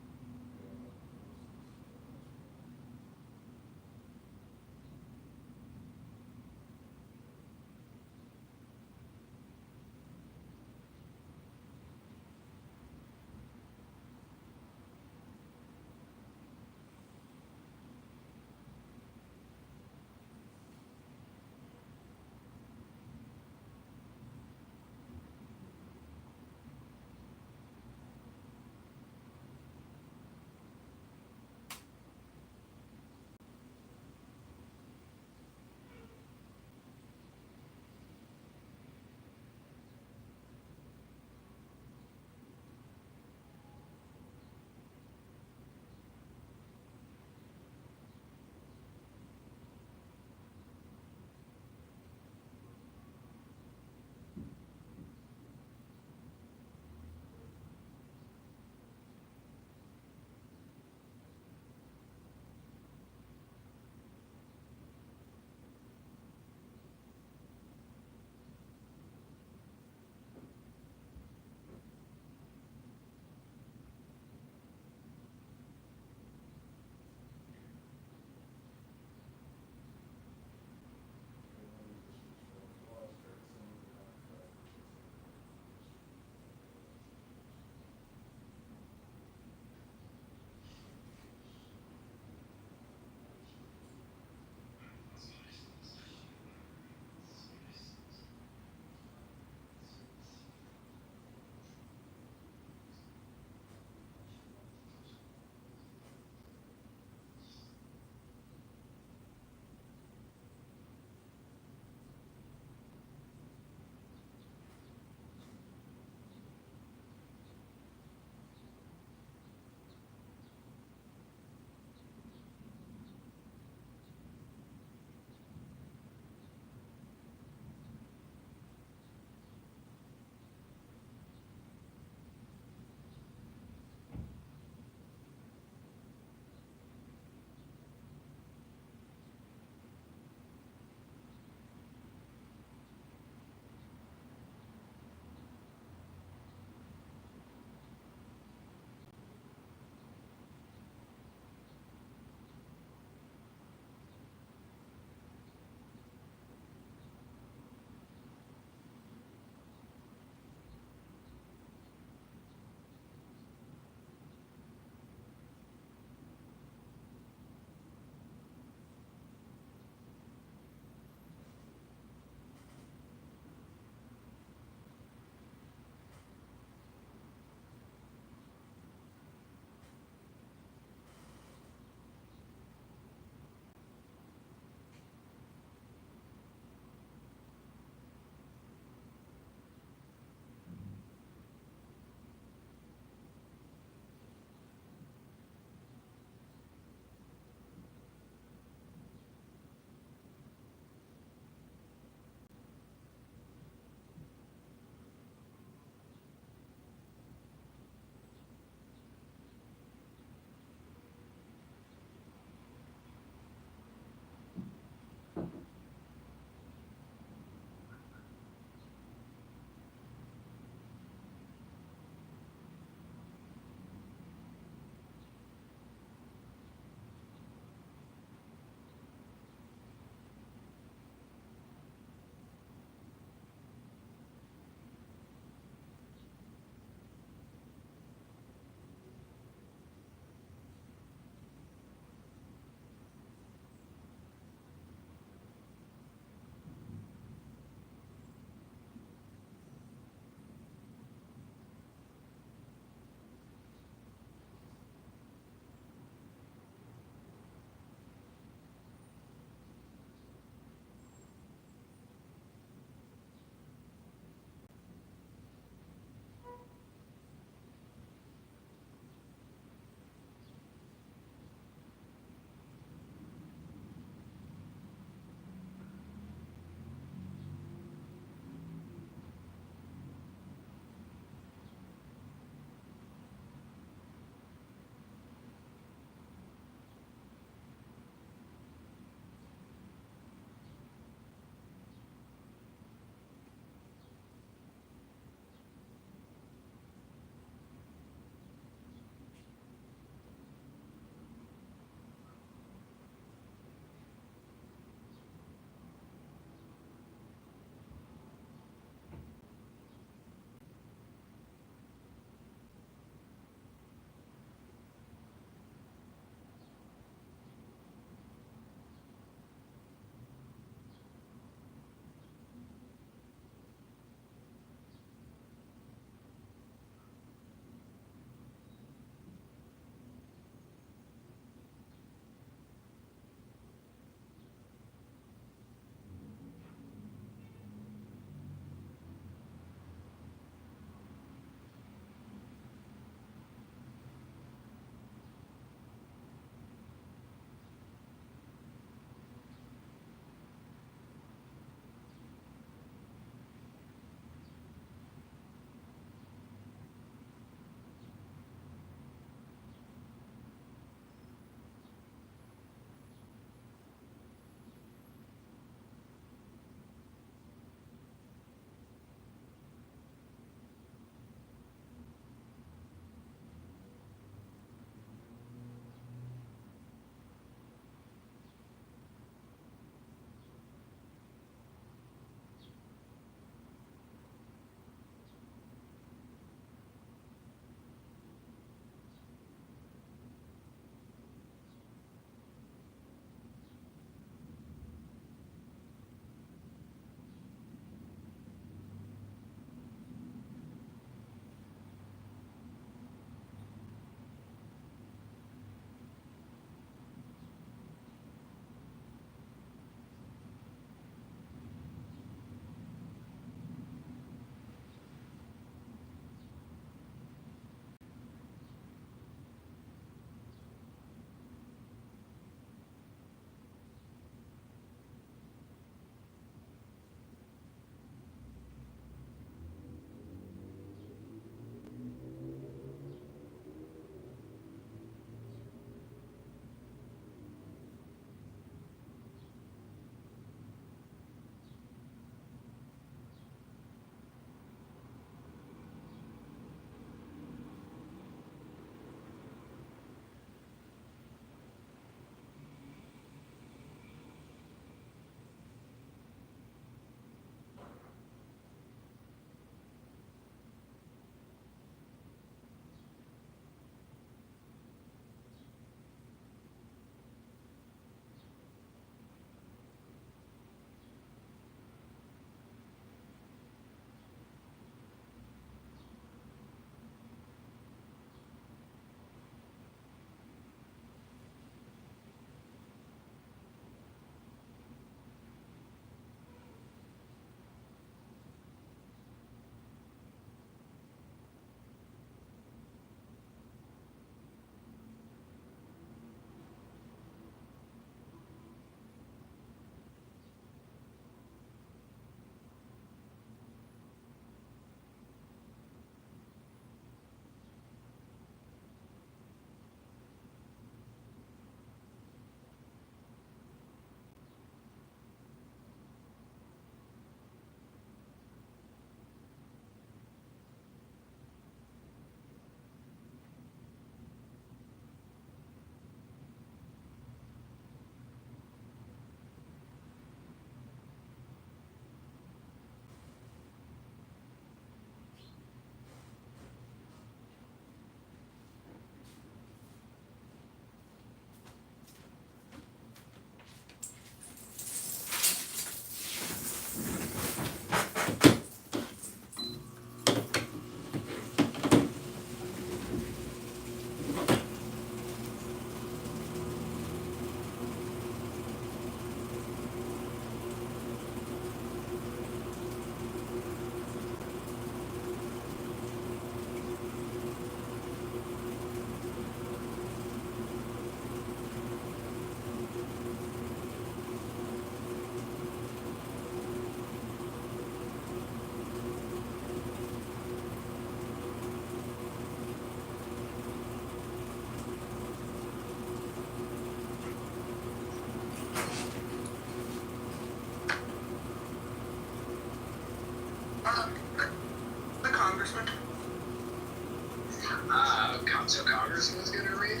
So Congressman's gonna read?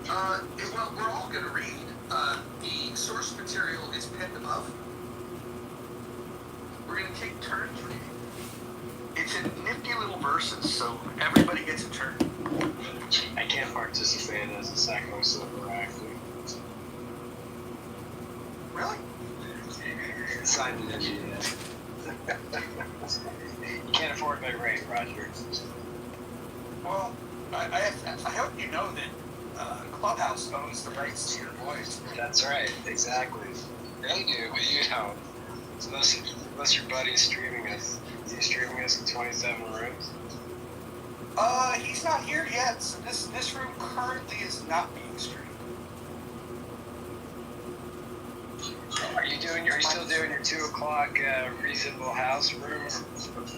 Well, we're all gonna read. The source material is pinned above. We're gonna take turns reading. It's in nifty little verses, so everybody gets a turn. I can't participate as a psycho-silver actor. Really? Signed an NDA. You can't afford my rate, Roger. Well, I hope you know that Clubhouse owns the rights to your voice. That's right, exactly. They do, but you don't. Unless your buddy's streaming us. Is he streaming us in 27 rooms? He's not here yet, so this room currently is not being streamed. Are you still doing your 2 o'clock reasonable house room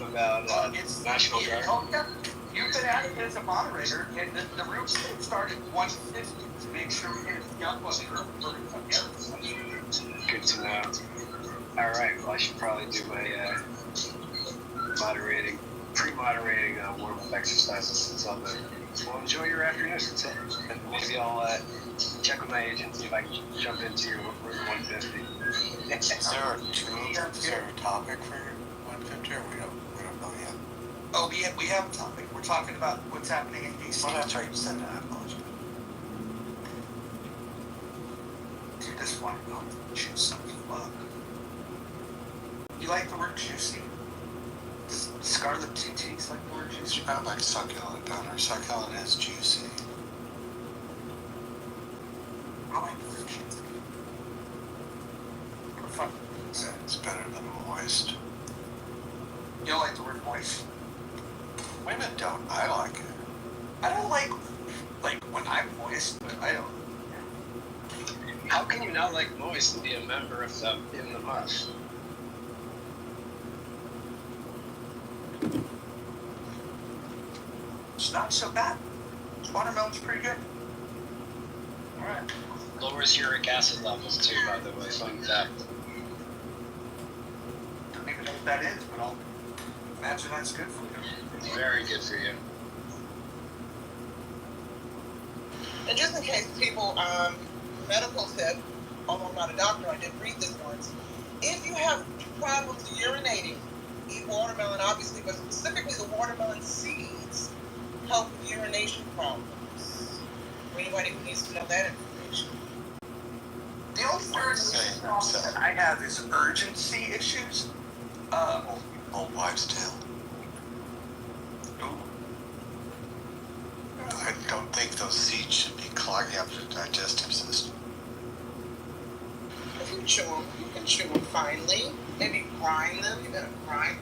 about National Guard? Oh, yeah. You've been added as a moderator, and the room started 1:50 to make sure we get it up on the room before we come here. Good to know. All right, well, I should probably do my pre-moderating warm-up exercises since I'm well, enjoy your afternoon. And maybe I'll check with my agent, see if I can jump into your room 150. Is there a topic for 150 or we don't know yet? Oh, we have a topic. We're talking about what's happening in DC. Well, that's right, you said that. I apologize. Dude, this one, choose something. You like the word juicy? Does Scarlet TTs like the word juicy? I like succulent down there. Succulent is juicy. I like the word juicy. What fun. It's better than moist. You don't like the word moist? Women don't. I like it. I don't like when I'm moist, but I don't. How can you not like moist and be a member of the In the Mush? It's not so bad. Watermelon's pretty good. Alright. Lowers uric acid levels too, by the way. Fun fact. Don't even know what that is, but I'll imagine that's good for you. Very good for you. And just in case people, medical tip, although I'm not a doctor, I did read this once. If you have problems urinating, eat watermelon, obviously, but specifically the watermelon seeds help with urination problems. For anybody who needs to know that information. The only problem that I have is urgency issues. Old wives' tale. I don't think those seeds should be clogging up the digestive system. If you chew them, you can chew them finely. Maybe grind them. You gotta grind.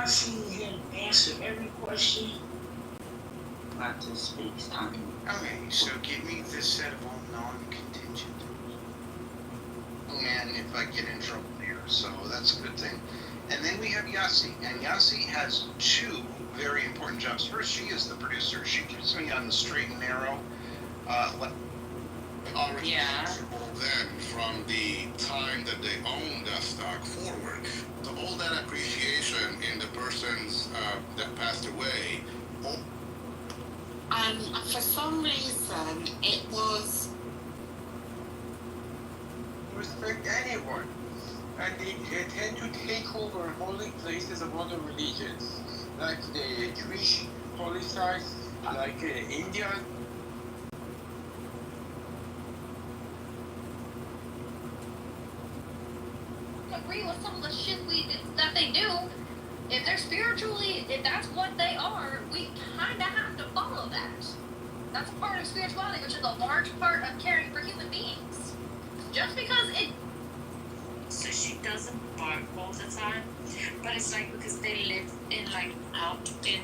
not seeing him answer every question. Not to speak time. Okay, so give me this set of all non-contingent. And if I get in trouble here, so that's a good thing. And then we have Yasi, and Yasi has two very important jobs. First, she is the producer. She keeps me on the straight and narrow. Already comfortable then from the time that they owned that stock forward. So all that appreciation in the persons that passed away. For some reason, it was respect anyone, and they tend to take over holy places of other religions, like the Jewish holy sites, like India. Agree with some of the shit that they do. If they're spiritually, if that's what they are, we kind of have to follow that. That's a part of spirituality, which is a large part of caring for human beings. Just because it. So she doesn't bark all the time, but it's like because they live in like out in.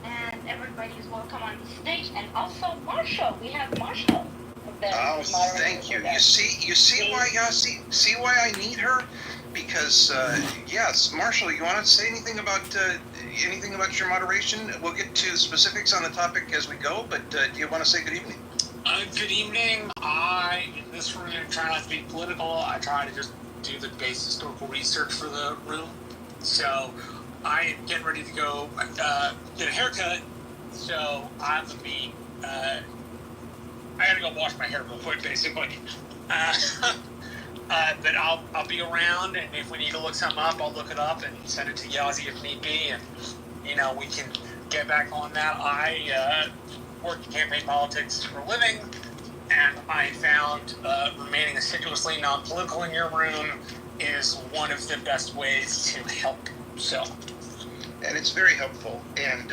And everybody's welcome on stage, and also Marshall. We have Marshall. Oh, thank you. You see why Yasi? See why I need her? Because yes, Marshall, you want to say anything about your moderation? We'll get to the specifics on the topic as we go. But do you want to say good evening? Good evening. I, in this room, try not to be political. I try to just do the base historical research for the room. So I am getting ready to go get a haircut. So I'm going to be. I gotta go wash my hair real quick, basically. But I'll be around, and if we need to look something up, I'll look it up and send it to Yazi if need be, and we can get back on that. I work in campaign politics for a living, and I found remaining assiduously non-political in your room is one of the best ways to help. So, and it's very helpful, and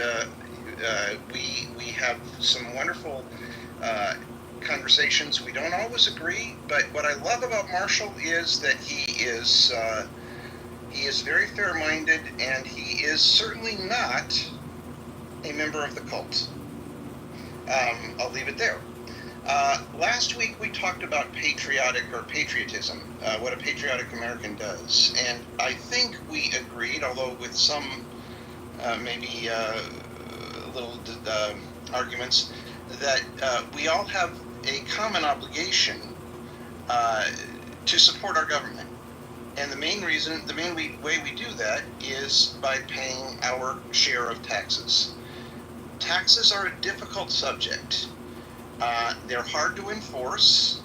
we have some wonderful. Conversations. We don't always agree, but what I love about Marshall is that he is very fair-minded, and he is certainly not a member of the cult. I'll leave it there. Last week we talked about patriotism, what a patriotic American does, and I think we agreed, although with some maybe little arguments, that we all have a common obligation to support our government. And the main way we do that is by paying our share of taxes. Taxes are a difficult subject. They're hard to enforce.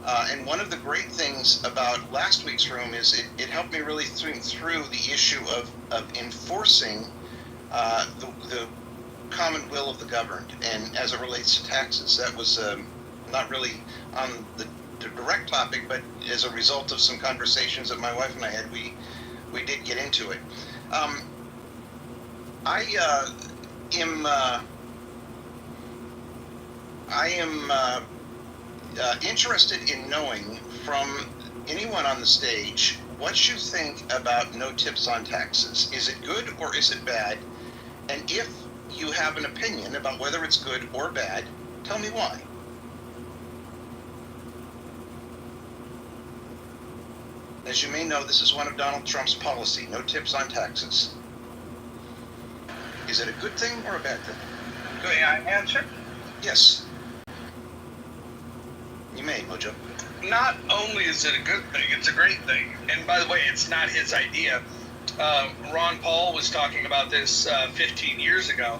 And one of the great things about last week's room is it helped me really think through the issue of enforcing the common will of the governed, and as it relates to taxes. That was not really on the direct topic, but as a result of some conversations that my wife and I had, we did get into it. I am interested in knowing from anyone on the stage what you think about no tips on taxes. Is it good or is it bad? And if you have an opinion about whether it's good or bad, tell me why. As you may know, this is one of Donald Trump's policy, no tips on taxes. Is it a good thing or a bad thing? May I answer? Yes. You may, Mojo. Not only is it a good thing, it's a great thing. And by the way, it's not his idea. Ron Paul was talking about this 15 years ago,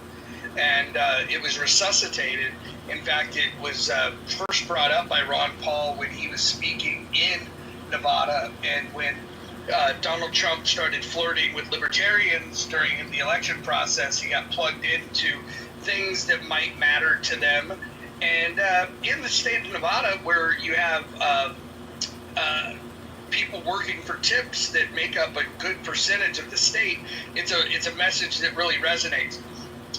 and it was resuscitated. In fact, it was first brought up by Ron Paul when he was speaking in Nevada, and when Donald Trump started flirting with libertarians during the election process, he got plugged into things that might matter to them. And in the state of Nevada, where you have people working for tips that make up a good percentage of the state, it's a message that really resonates.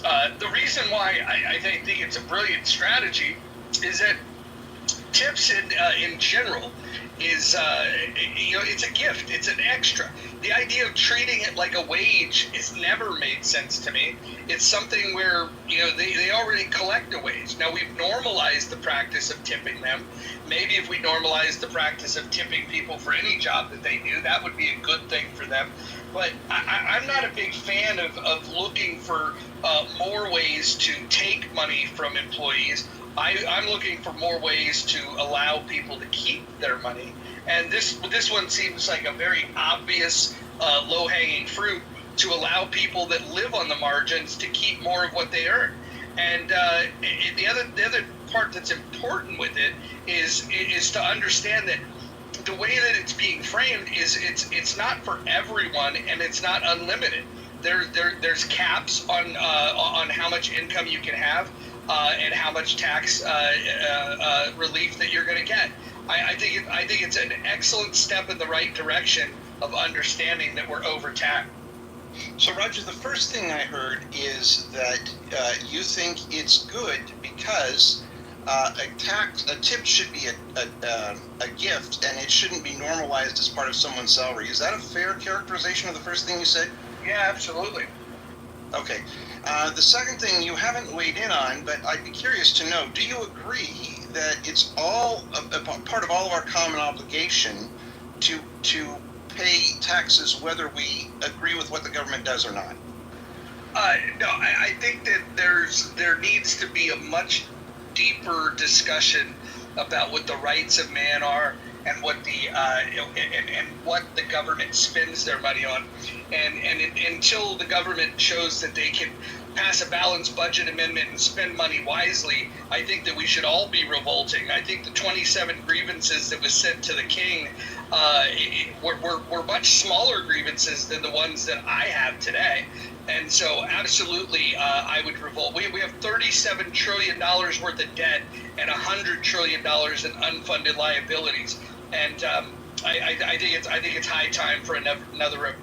The reason why I think it's a brilliant strategy is that tips in general is, it's a gift. It's an extra. The idea of treating it like a wage has never made sense to me. It's something where, they already collect a wage. Now, we've normalized the practice of tipping them. Maybe if we normalized the practice of tipping people for any job that they do, that would be a good thing for them. But I'm not a big fan of looking for more ways to take money from employees. I'm looking for more ways to allow people to keep their money, and this one seems like a very obvious low-hanging fruit to allow people that live on the margins to keep more of what they earn. And the other part that's important with it is to understand that the way that it's being framed is it's not for everyone, and it's not unlimited. There's caps on how much income you can have. And how much tax relief that you're going to get. I think it's an excellent step in the right direction of understanding that we're overtaxed. So, Roger, the first thing I heard is that you think it's good because a tip should be a gift, and it shouldn't be normalized as part of someone's salary. Is that a fair characterization of the first thing you said? Yeah, absolutely. Okay. The second thing you haven't weighed in on, but I'd be curious to know, do you agree that it's all a part of all of our common obligation to pay taxes whether we agree with what the government does or not? No, I think that there needs to be a much deeper discussion about what the rights of man are and what and what the government spends their money on, and until the government shows that they can pass a balanced budget amendment and spend money wisely, I think that we should all be revolting. I think the 27 grievances that was sent to the king were much smaller grievances than the ones that I have today. And so absolutely, I would revolt. We have $37 trillion worth of debt and $100 trillion in unfunded liabilities. And I think it's high time for another.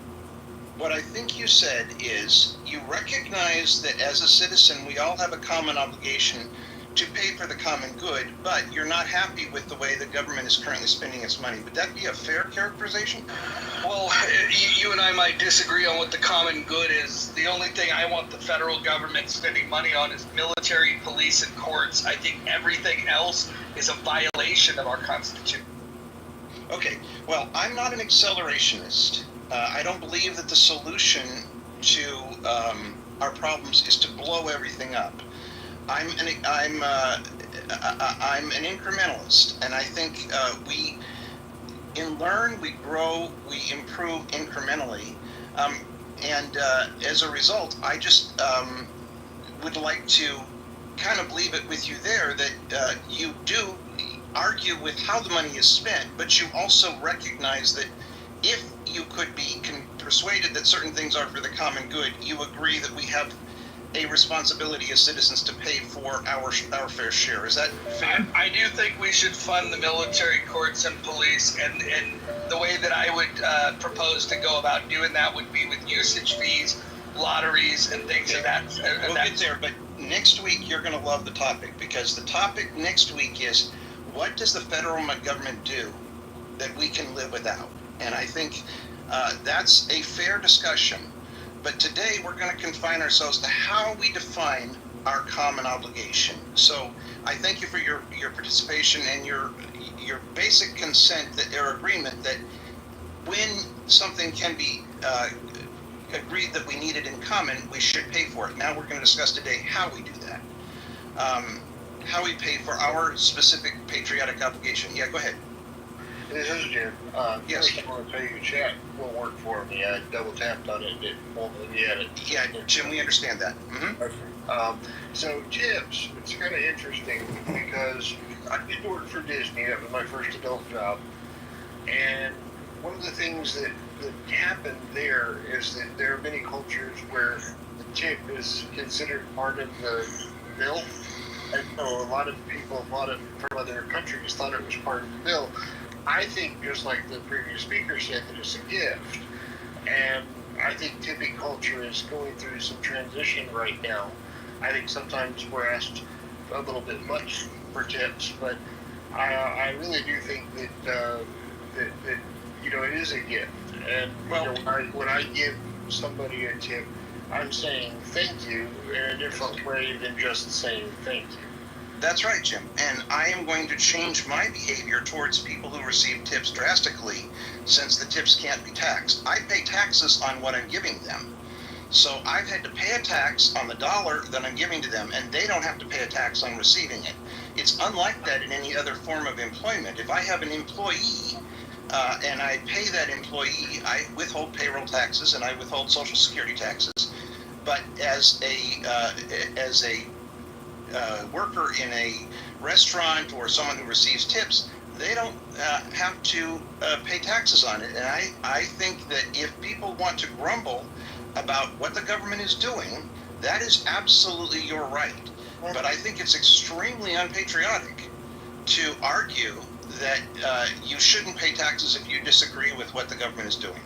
What I think you said is you recognize that as a citizen, we all have a common obligation to pay for the common good, but you're not happy with the way the government is currently spending its money. Would that be a fair characterization? Well, you and I might disagree on what the common good is. The only thing I want the federal government spending money on is military, police, and courts. I think everything else is a violation of our Constitution. Okay, well, I'm not an accelerationist. I don't believe that the solution to our problems is to blow everything up. I'm an incrementalist, and I think we learn, we grow, we improve incrementally, and as a result, I just would like to kind of leave it with you there that you do argue with how the money is spent, but you also recognize that if you could be persuaded that certain things are for the common good, you agree that we have a responsibility as citizens to pay for our fair share. Is that fair? I do think we should fund the military, courts, and police, and the way that I would propose to go about doing that would be with usage fees, lotteries, and things of that. We'll get there, but next week you're going to love the topic, because the topic next week is, what does the federal government do that we can live without? And I think that's a fair discussion. But today we're going to confine ourselves to how we define our common obligation. So I thank you for your participation and your basic consent or agreement that when something can be agreed that we need it in common, we should pay for it. Now we're going to discuss today how we do that. How we pay for our specific patriotic obligation. Yeah, go ahead. This is Jim. Yes. First, I want to tell you, chat won't work for me. I double tapped on it. It won't let me edit. Yeah, Jim, we understand that. Mm-hmm. So tips, it's kind of interesting because I did work for Disney. That was my first adult job. And one of the things that happened there is that there are many cultures where the tip is considered part of the bill. And so a lot of people, from other countries thought it was part of the bill. I think, just like the previous speaker said, that it's a gift. And I think tipping culture is going through some transition right now. I think sometimes we're asked a little bit much for tips, but I really do think that that you know, it is a gift. And Well, you know, when I give somebody a tip, I'm saying thank you in a different way than just saying thank you. That's right, Jim. And I am going to change my behavior towards people who receive tips drastically, since the tips can't be taxed. I pay taxes on what I'm giving them. So I've had to pay a tax on the dollar that I'm giving to them, and they don't have to pay a tax on receiving it. It's unlike that in any other form of employment. If I have an employee and I pay that employee, I withhold payroll taxes and I withhold Social Security taxes. But as a worker in a restaurant or someone who receives tips, they don't have to pay taxes on it. And I think that if people want to grumble about what the government is doing, that is absolutely your right. But I think it's extremely unpatriotic to argue that you shouldn't pay taxes if you disagree with what the government is doing.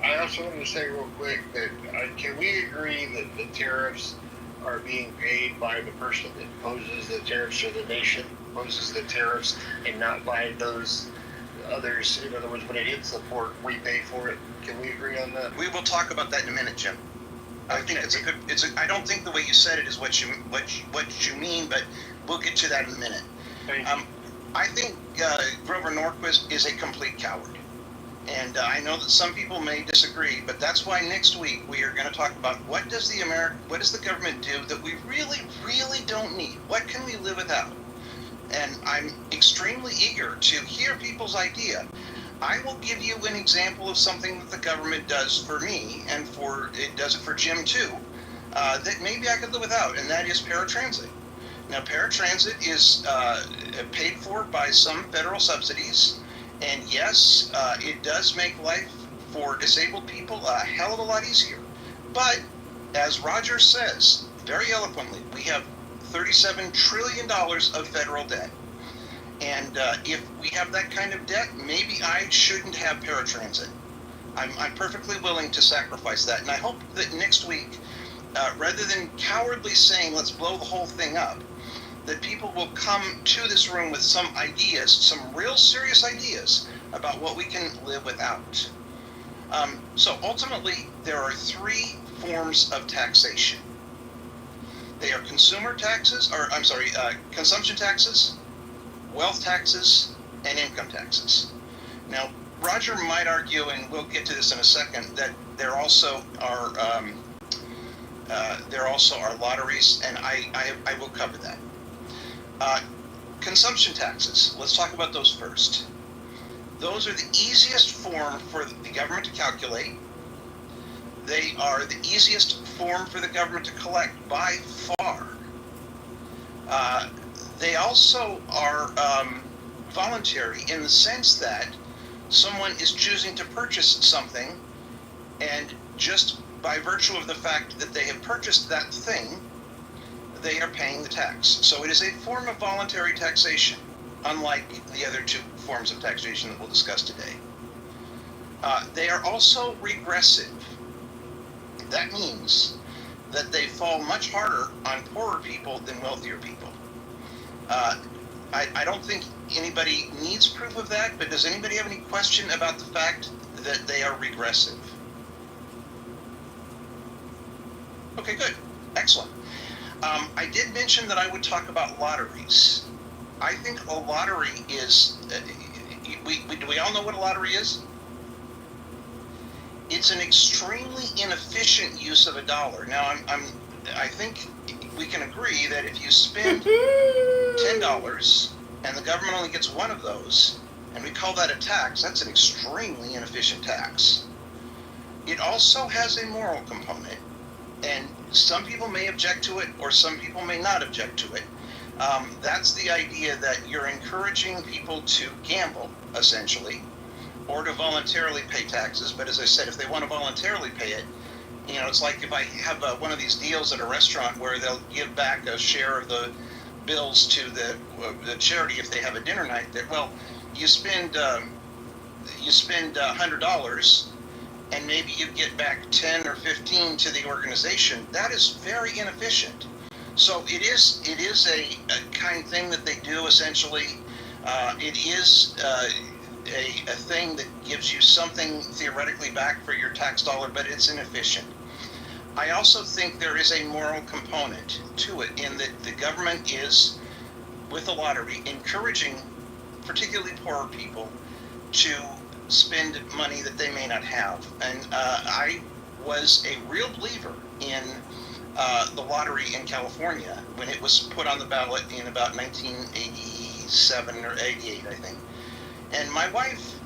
I also want to say real quick that can we agree that the tariffs are being paid by the person that poses the tariffs, or the nation poses the tariffs, and not by those others? In other words, when it hits the port, we pay for it. Can we agree on that? We will talk about that in a minute, Jim. I think I don't think the way you said it is what you mean, but we'll get to that in a minute. I think Grover Norquist is a complete coward. And I know that some people may disagree, but that's why next week we are going to talk about what does the government do that we really, really don't need? What can we live without? And I'm extremely eager to hear people's idea. I will give you an example of something that the government does for me, and it does it for Jim too, that maybe I could live without, and that is paratransit. Now, paratransit is paid for by some federal subsidies. And yes, it does make life for disabled people a hell of a lot easier. But as Roger says very eloquently, we have $37 trillion of federal debt. And if we have that kind of debt, maybe I shouldn't have paratransit. I'm perfectly willing to sacrifice that. And I hope that next week, rather than cowardly saying, let's blow the whole thing up, that people will come to this room with some ideas, some real serious ideas about what we can live without. So ultimately, there are three forms of taxation. They are consumer taxes, consumption taxes, wealth taxes, and income taxes. Now, Roger might argue, and we'll get to this in a second, that there also are lotteries, and I will cover that. Consumption taxes, let's talk about those first. Those are the easiest form for the government to calculate. They are the easiest form for the government to collect by far. They also are voluntary in the sense that someone is choosing to purchase something, and just by virtue of the fact that they have purchased that thing, they are paying the tax. So it is a form of voluntary taxation, unlike the other two forms of taxation that we'll discuss today. They are also regressive. That means that they fall much harder on poorer people than wealthier people. I don't think anybody needs proof of that, but does anybody have any question about the fact that they are regressive? Okay, good. Excellent. I did mention that I would talk about lotteries. I think a lottery is, do we all know what a lottery is? It's an extremely inefficient use of a dollar. Now, I think we can agree that if you spend $10 and the government only gets one of those, and we call that a tax, that's an extremely inefficient tax. It also has a moral component, and some people may object to it, or some people may not object to it. That's the idea that you're encouraging people to gamble, essentially, or to voluntarily pay taxes. But as I said, if they want to voluntarily pay it, you know, it's like if I have one of these deals at a restaurant where they'll give back a share of the bills to the charity if they have a dinner night. Well, you spend $100, and maybe you get back 10 or 15 to the organization. That is very inefficient. So it is a kind thing that they do essentially. It is a thing that gives you something theoretically back for your tax dollar, but it's inefficient. I also think there is a moral component to it in that the government is, with the lottery, encouraging particularly poorer people to spend money that they may not have. And I was a real believer in the lottery in California when it was put on the ballot in about 1987 or 88, I think. And my wife,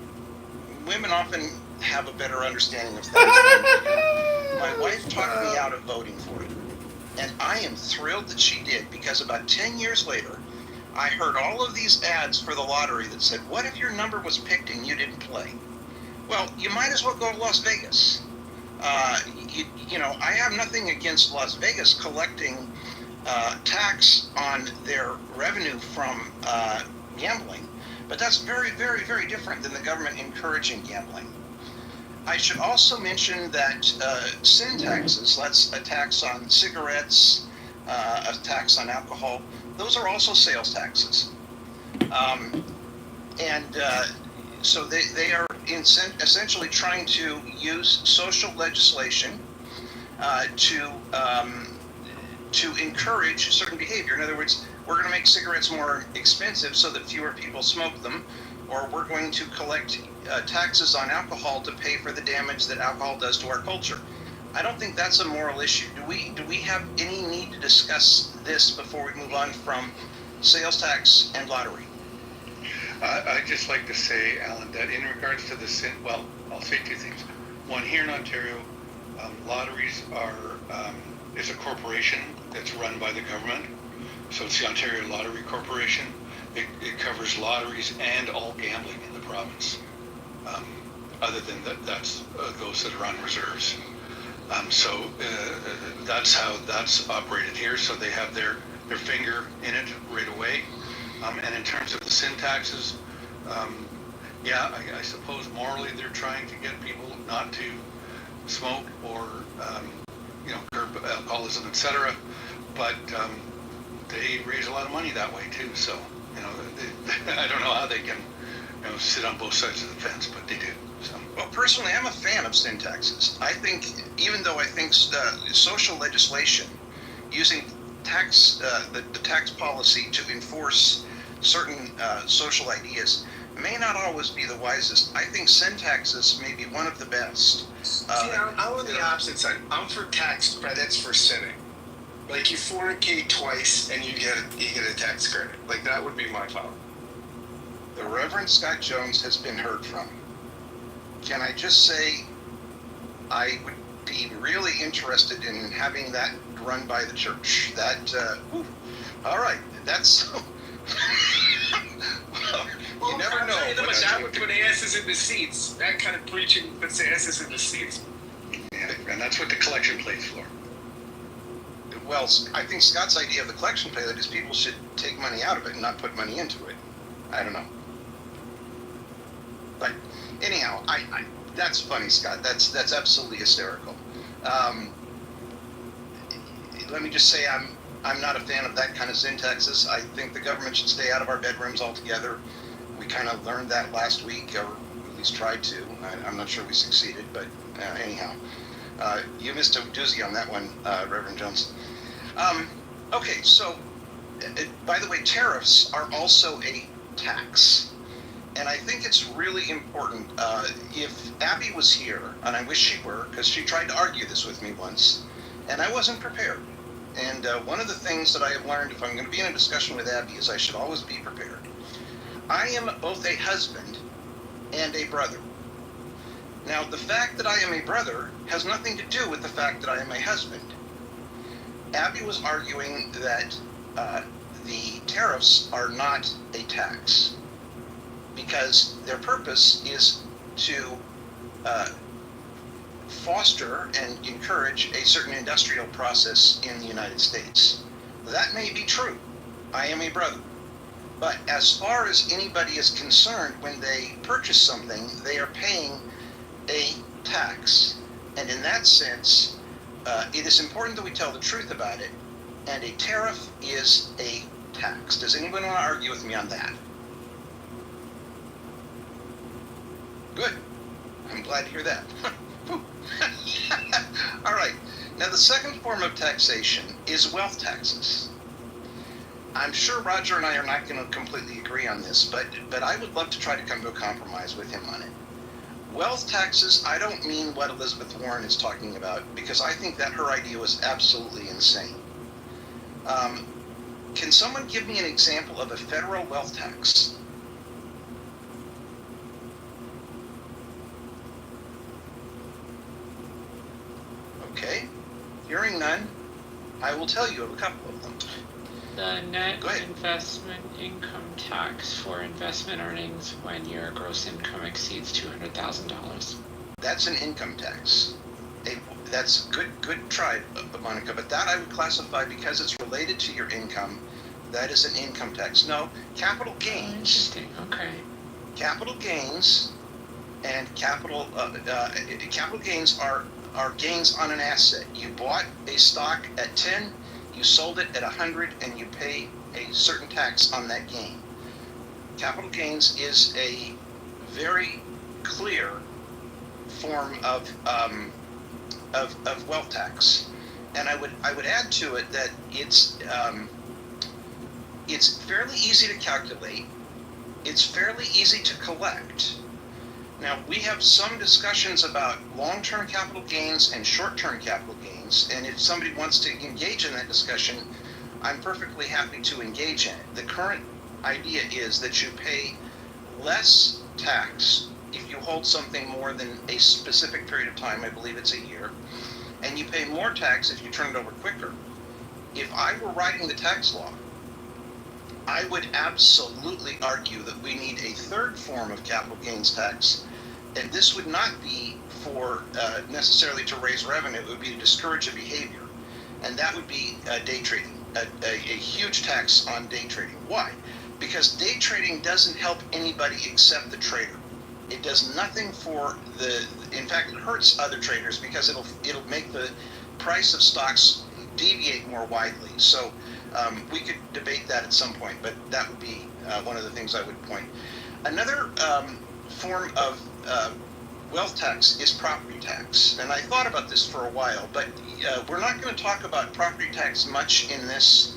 women often have a better understanding of things than I do. My wife talked me out of voting for it. And I am thrilled that she did, because about 10 years later, I heard all of these ads for the lottery that said, what if your number was picked and you didn't play? Well, you might as well go to Las Vegas. You know, I have nothing against Las Vegas collecting tax on their revenue from gambling, but that's very, very, very different than the government encouraging gambling. I should also mention that sin taxes, that's a tax on cigarettes, a tax on alcohol, those are also sales taxes. So they are essentially trying to use social legislation to encourage certain behavior. In other words, we're going to make cigarettes more expensive so that fewer people smoke them, or we're going to collect taxes on alcohol to pay for the damage that alcohol does to our culture. I don't think that's a moral issue. Do we have any need to discuss this before we move on from sales tax and lottery? I'd just like to say, Alan, that in regards to the sin, well, I'll say two things. One, here in Ontario, lotteries is a corporation that's run by the government. So it's the Ontario Lottery Corporation. It covers lotteries and all gambling in the province. Other than that's those that are on reserves. That's how that's operated here. So they have their finger in it right away. And in terms of the sin taxes, I suppose morally they're trying to get people not to smoke or curb alcoholism, etc. But they raise a lot of money that way too. So I don't know how they can sit on both sides of the fence, but they do. So. Well, personally, I'm a fan of sin taxes. I think, even though I think social legislation using the tax policy to enforce certain social ideas may not always be the wisest. I think sin taxes may be one of the best. I'm on the opposite side. I'm for tax credits for sinning. Like, you fornicate twice and you get a tax credit. Like, that would be my thought. The Reverend Scott Jones has been heard from. Can I just say, I would be really interested in having that run by the church. All right, that's. Well, you never know. That would put asses in the seats. That kind of preaching puts asses in the seats. Yeah, and that's what the collection plate's for. Well, I think Scott's idea of the collection plate is people should take money out of it and not put money into it. I don't know. But anyhow, that's funny, Scott. That's absolutely hysterical. Let me just say I'm not a fan of that kind of sin taxes. I think the government should stay out of our bedrooms altogether. We kind of learned that last week, or at least tried to. I'm not sure we succeeded, but anyhow. You missed a doozy on that one, Reverend Jones. Okay, so, by the way, tariffs are also a tax. And I think it's really important. If Abby was here, and I wish she were, because she tried to argue this with me once, and I wasn't prepared. And one of the things that I have learned, if I'm going to be in a discussion with Abby, is I should always be prepared. I am both a husband and a brother. Now, the fact that I am a brother has nothing to do with the fact that I am a husband. Abby was arguing that the tariffs are not a tax because their purpose is to foster and encourage a certain industrial process in the United States. That may be true. I am a brother. But as far as anybody is concerned, when they purchase something, they are paying a tax. And in that sense, it is important that we tell the truth about it. And a tariff is a tax. Does anyone want to argue with me on that? Good. I'm glad to hear that. All right. Now, the second form of taxation is wealth taxes. I'm sure Roger and I are not going to completely agree on this, but I would love to try to come to a compromise with him on it. Wealth taxes, I don't mean what Elizabeth Warren is talking about, because I think that her idea was absolutely insane. Can someone give me an example of a federal wealth tax? Okay, hearing none, I will tell you of a couple of them. The net investment income tax for investment earnings when your gross income exceeds $200,000. That's an income tax. That's good try, Monica, but that I would classify, because it's related to your income, that is an income tax. No, capital gains. Interesting, okay. Capital gains and capital gains are gains on an asset. You bought a stock at 10, you sold it at 100, and you pay a certain tax on that gain. Capital gains is a very clear form of wealth tax, and I would add to it that it's fairly easy to calculate. It's fairly easy to collect. Now, we have some discussions about long-term capital gains and short-term capital gains, and if somebody wants to engage in that discussion, I'm perfectly happy to engage in it. The current idea is that you pay less tax if you hold something more than a specific period of time, I believe it's a year, and you pay more tax if you turn it over quicker. If I were writing the tax law, I would absolutely argue that we need a third form of capital gains tax, and this would not be for necessarily to raise revenue. It would be to discourage a behavior, and that would be day trading, a huge tax on day trading. Why? Because day trading doesn't help anybody except the trader. It does nothing for in fact, it hurts other traders, because it'll make the price of stocks deviate more widely. So we could debate that at some point, but that would be one of the things I would point. Another form of wealth tax is property tax, and I thought about this for a while, but we're not going to talk about property tax much in this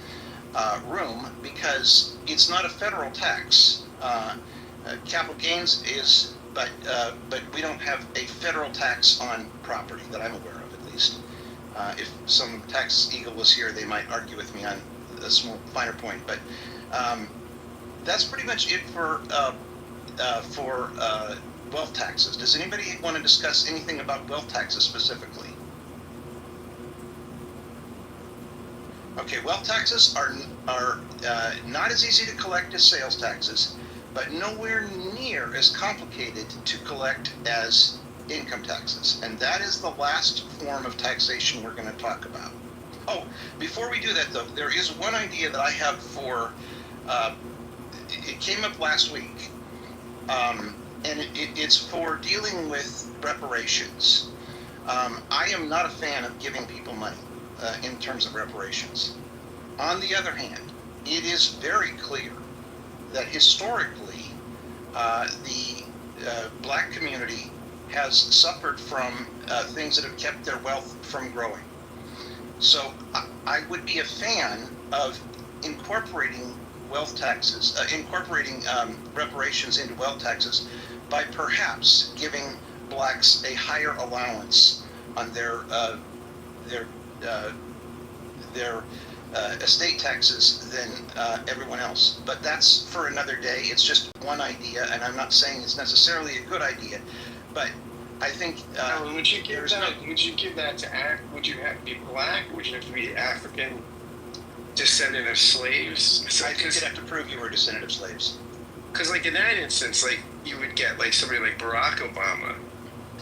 room, because it's not a federal tax. Capital gains is, but we don't have a federal tax on property that I'm aware of, at least. If some tax eagle was here, they might argue with me on a small finer point, but that's pretty much it for wealth taxes. Does anybody want to discuss anything about wealth taxes specifically? Okay, wealth taxes are not as easy to collect as sales taxes, but nowhere near as complicated to collect as income taxes. And that is the last form of taxation we're going to talk about. Oh, before we do that, though, there is one idea that I have for, it came up last week, and it's for dealing with reparations. I am not a fan of giving people money in terms of reparations. On the other hand, it is very clear that historically the black community has suffered from things that have kept their wealth from growing. So I would be a fan of incorporating wealth taxes, incorporating reparations into wealth taxes by perhaps giving blacks a higher allowance on their estate taxes than everyone else. But that's for another day. It's just one idea, and I'm not saying it's necessarily a good idea, but I think would you give that? Would you give that to would you have to be black? Would you have to be African descendant of slaves? So, I think you'd have to prove you were a descendant of slaves. Because, like in that instance, like you would get like somebody like Barack Obama,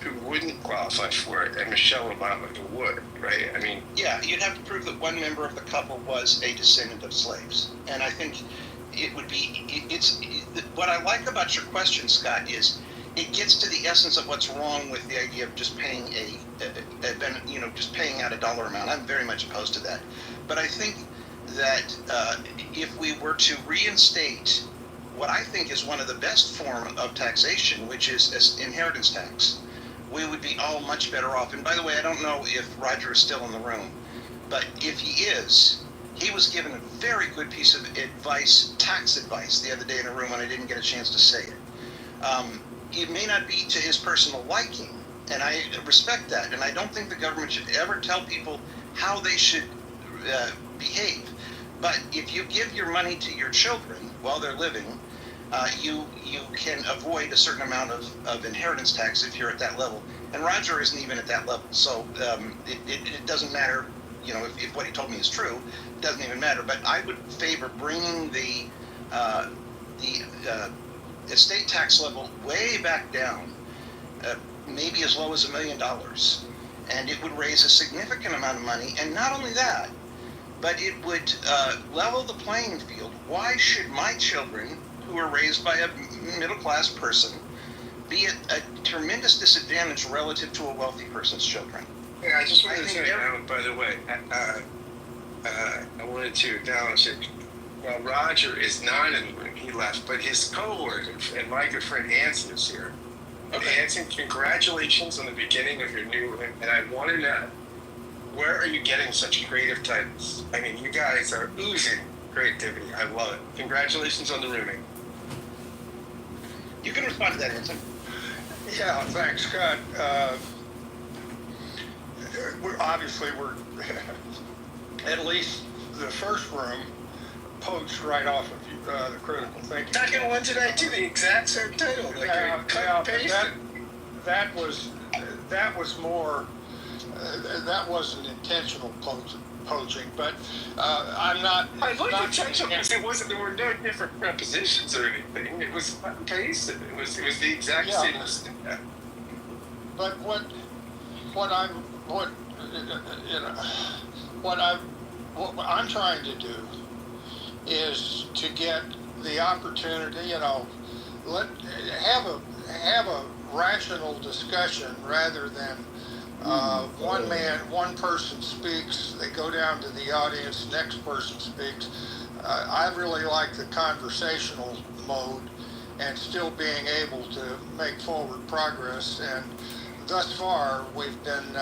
who wouldn't qualify for it, and Michelle Obama who would, right? I mean, yeah, you'd have to prove that one member of the couple was a descendant of slaves, and I think it would be. What I like about your question, Scott, is it gets to the essence of what's wrong with the idea of just paying just paying out a dollar amount. I'm very much opposed to that, but I think that if we were to reinstate what I think is one of the best form of taxation, which is inheritance tax. We would be all much better off. And by the way, I don't know if Roger is still in the room, but if he is, he was given a very good piece of advice, tax advice, the other day in a room, and I didn't get a chance to say it. It may not be to his personal liking, and I respect that, and I don't think the government should ever tell people how they should behave. But if you give your money to your children while they're living, you can avoid a certain amount of inheritance tax if you're at that level. And Roger isn't even at that level, so it doesn't matter. You know, if what he told me is true, it doesn't even matter. But I would favor bringing the estate tax level way back down, maybe as low as $1 million, and it would raise a significant amount of money. And not only that, but it would level the playing field. Why should my children, who are raised by a middle-class person, be at a tremendous disadvantage relative to a wealthy person's children? Yeah, I just wanted to say, by the way, I wanted to acknowledge that while Roger is not in the room, he left, but his co-worker and my good friend Anson is here. Okay, Anson, congratulations on the beginning of your new room, and I want to know, where are you getting such creative titles? I mean, you guys are oozing creativity. I love it. Congratulations on the rooming. You can respond to that, Anson. Yeah, thanks, Scott. We're at least the first room poached right off of the critical thinking. Second one today too, the exact same title. Like that was more. That wasn't intentional poaching, but I'm not. I looked intentional because it wasn't. There were no different prepositions or anything. It was pasted. It was the exact same. But what I'm trying to do is to get the opportunity, have a rational discussion rather than one person speaks, they go down to the audience, next person speaks. I really like the conversational mode and still being able to make forward progress, and thus far we've been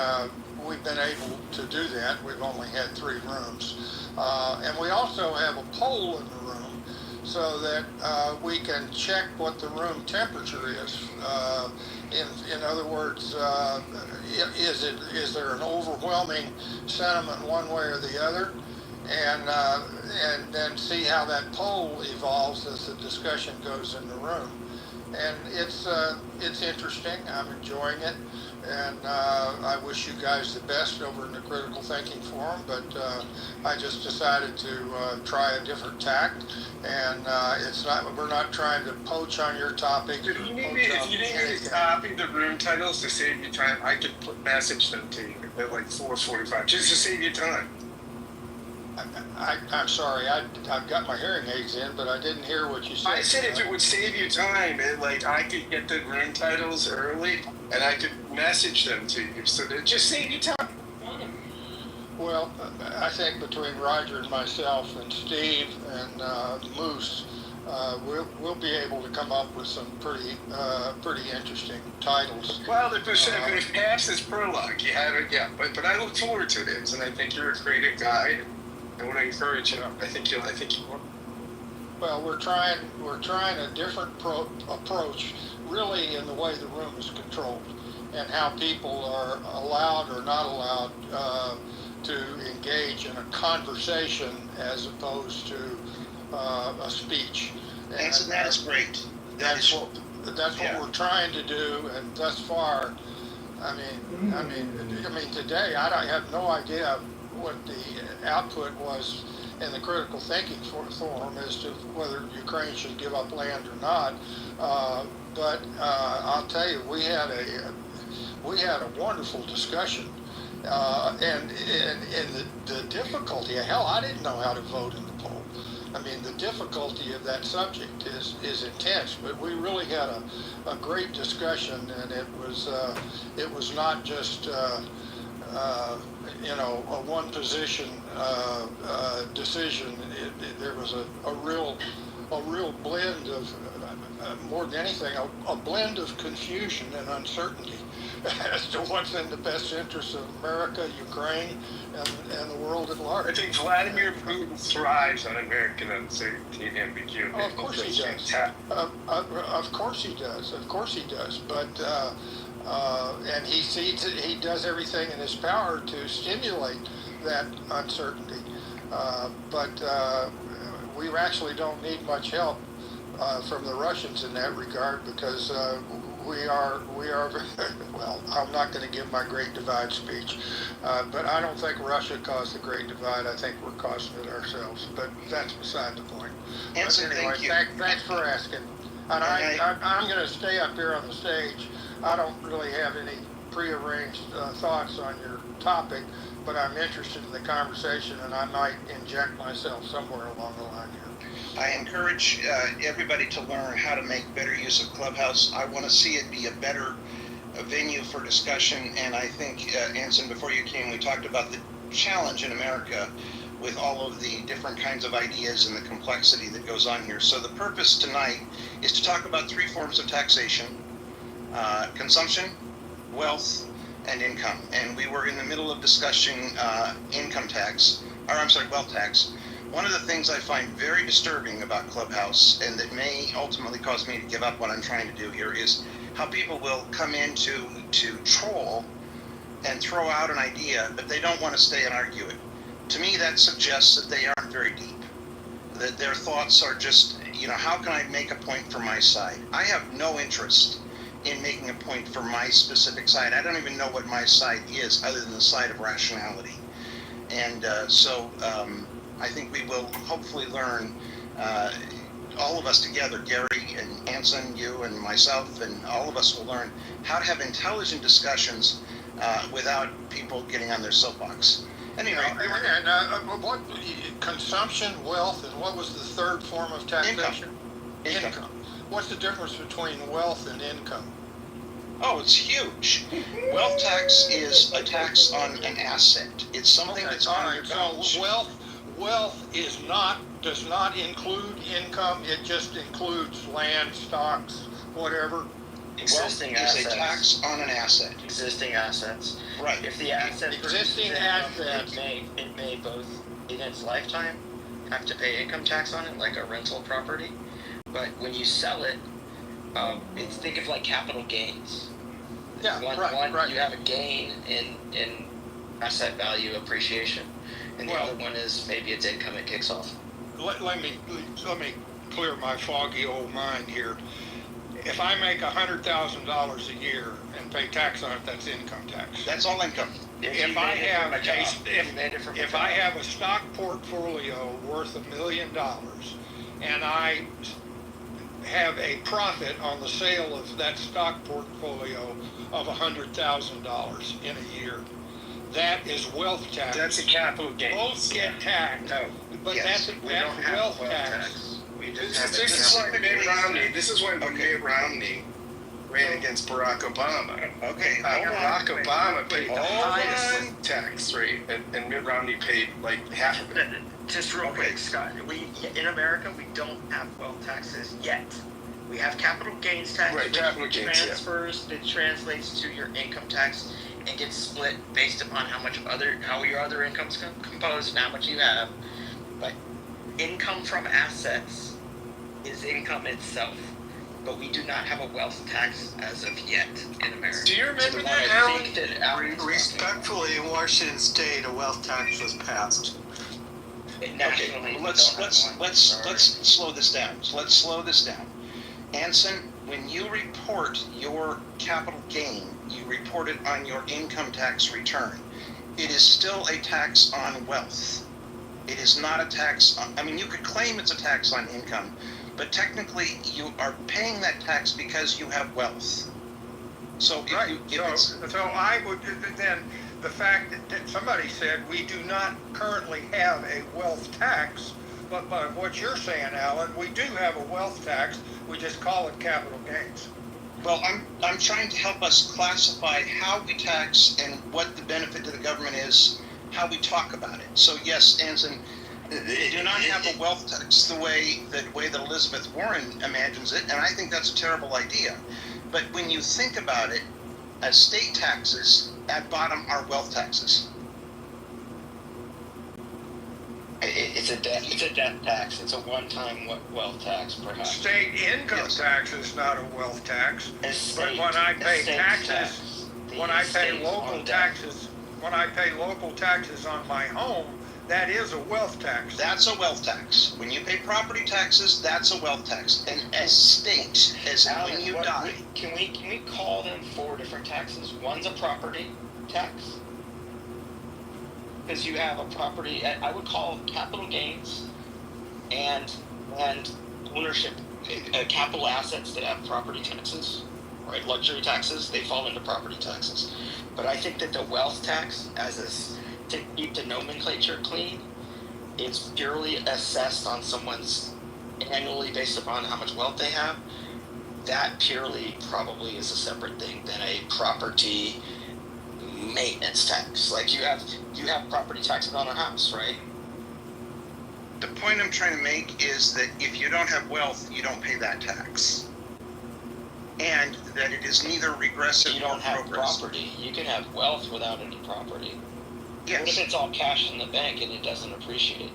able to do that. We've only had 3 rooms, and we also have a poll in the room so that we can check what the room temperature is. In other words, is there an overwhelming sentiment one way or the other, and then see how that poll evolves as the discussion goes in the room. And it's interesting. I'm enjoying it, and I wish you guys the best over in the Critical Thinking Forum. But I just decided to try a different tact, and we're not trying to poach on your topic. If you need me to copy the room titles to save you time, I could message them to you at like 4:45, just to save you time. I'm sorry, I've got my hearing aids in, but I didn't hear what you said. I said if it would save you time, I could get the room titles early, and I could message them to you, so that just save you time. Well, I think between Roger and myself and Steve and Moose, we'll be able to come up with some pretty interesting titles. Well, if it passed this prologue, you had it, yeah. But I look forward to this, and I think you're a creative guy. I want to encourage you. I think you will. Well, we're trying a different approach, really, in the way the room is controlled, and how people are allowed or not allowed to engage in a conversation as opposed to a speech. And that is great. That's what we're trying to do, and thus far, I mean, today I have no idea what the output was in the Critical Thinking Forum as to whether Ukraine should give up land or not. But I'll tell you, we had a wonderful discussion, and the difficulty. Hell, I didn't know how to vote in the poll. I mean, the difficulty of that subject is intense. But we really had a great discussion, and it was not just a one position decision. There was a real a real blend of, more than anything, a blend of confusion and uncertainty as to what's in the best interest of America, Ukraine, and the world at large. I think Vladimir Putin thrives on American uncertainty and ambiguity. Oh, of course he does. Of course he does. Of course he does. But and he does everything in his power to stimulate that uncertainty. But we actually don't need much help from the Russians in that regard, because we are well, I'm not going to give my Great Divide speech, but I don't think Russia caused the Great Divide. I think we're causing it ourselves, but that's beside the point. Anson, but anyway, thanks for asking. And I'm going to stay up here on the stage. I don't really have any prearranged thoughts on your topic, but I'm interested in the conversation, and I might inject myself somewhere along the line here. I encourage everybody to learn how to make better use of Clubhouse. I want to see it be a better venue for discussion, and I think, Anson, before you came, we talked about the challenge in America with all of the different kinds of ideas and the complexity that goes on here. So the purpose tonight is to talk about three forms of taxation: consumption, wealth, and income. And we were in the middle of discussing wealth tax. One of the things I find very disturbing about Clubhouse, and that may ultimately cause me to give up what I'm trying to do here, is how people will come in to troll and throw out an idea, but they don't want to stay and argue it. To me, that suggests that they aren't very deep, that their thoughts are just, how can I make a point for my side? I have no interest in making a point for my specific side. I don't even know what my side is, other than the side of rationality. And so I think we will hopefully learn, all of us together, Gary and Anson, you and myself, and all of us will learn how to have intelligent discussions without people getting on their soapbox. Anyway, what consumption, wealth, and what was the third form of taxation? Income. What's the difference between wealth and income? Oh, it's huge. Wealth tax is a tax on an asset. It's something that's on your balance sheet. So wealth does not include income. It just includes land, stocks, whatever. Existing assets. It's a tax on an asset. Existing assets. Right. If the asset existing assets, it may both in its lifetime have to pay income tax on it, like a rental property. But when you sell it, think of like capital gains. Yeah, right. You have a gain in asset value appreciation, and the other one is maybe it's income it kicks off. Let me clear my foggy old mind here. If I make $100,000 a year and pay tax on it, that's income tax. That's all income. If I have a stock portfolio worth $1 million and I have a profit on the sale of that stock portfolio of $100,000 in a year, that is wealth tax. That's a capital gain. Both get taxed. No. But yes, that's wealth tax. This is when Mitt Romney ran against Barack Obama. Okay, Barack Obama paid the highest tax rate, and Mitt Romney paid like half of it. Just real quick, Scott. In America, we don't have wealth taxes yet. We have capital gains tax, right, capital gains, transfers that translates to your income tax and gets split based upon how your other income's composed and how much you have. But income from assets is income itself, but we do not have a wealth tax as of yet in America. Do you remember that, Alan? Respectfully, in Washington State, a wealth tax was passed. Nationally, let's slow this down. Let's slow this down. Anson, when you report your capital gain, you report it on your income tax return. It is still a tax on wealth. It is not a tax on, you could claim it's a tax on income, but technically you are paying that tax because you have wealth. So so I would then, the fact that somebody said we do not currently have a wealth tax, but by what you're saying, Alan, we do have a wealth tax. We just call it capital gains. Well, I'm trying to help us classify how we tax and what the benefit to the government is, how we talk about it. So yes, Anson, They do not have a wealth tax the way that Elizabeth Warren imagines it, and I think that's a terrible idea. But when you think about it, as state taxes, at bottom are wealth taxes. It's a death tax. It's a one-time wealth tax, perhaps. State income tax is not a wealth tax. But when I pay taxes, when I pay local taxes on my home, that is a wealth tax. That's a wealth tax. When you pay property taxes, that's a wealth tax. And estate, as in when you die. Can we call them 4 different taxes? One's a property tax. Because you have a property, I would call capital gains and ownership, capital assets that have property taxes, right? Luxury taxes, they fall into property taxes. But I think that the wealth tax, to keep the nomenclature clean, it's purely assessed on someone's annually based upon how much wealth they have. That purely probably is a separate thing than a property maintenance tax. Like you have property taxes on a house, right? The point I'm trying to make is that if you don't have wealth, you don't pay that tax. And that it is neither regressive nor progressive. You don't have property. You can have wealth without any property. Yes. What if it's all cash in the bank and it doesn't appreciate?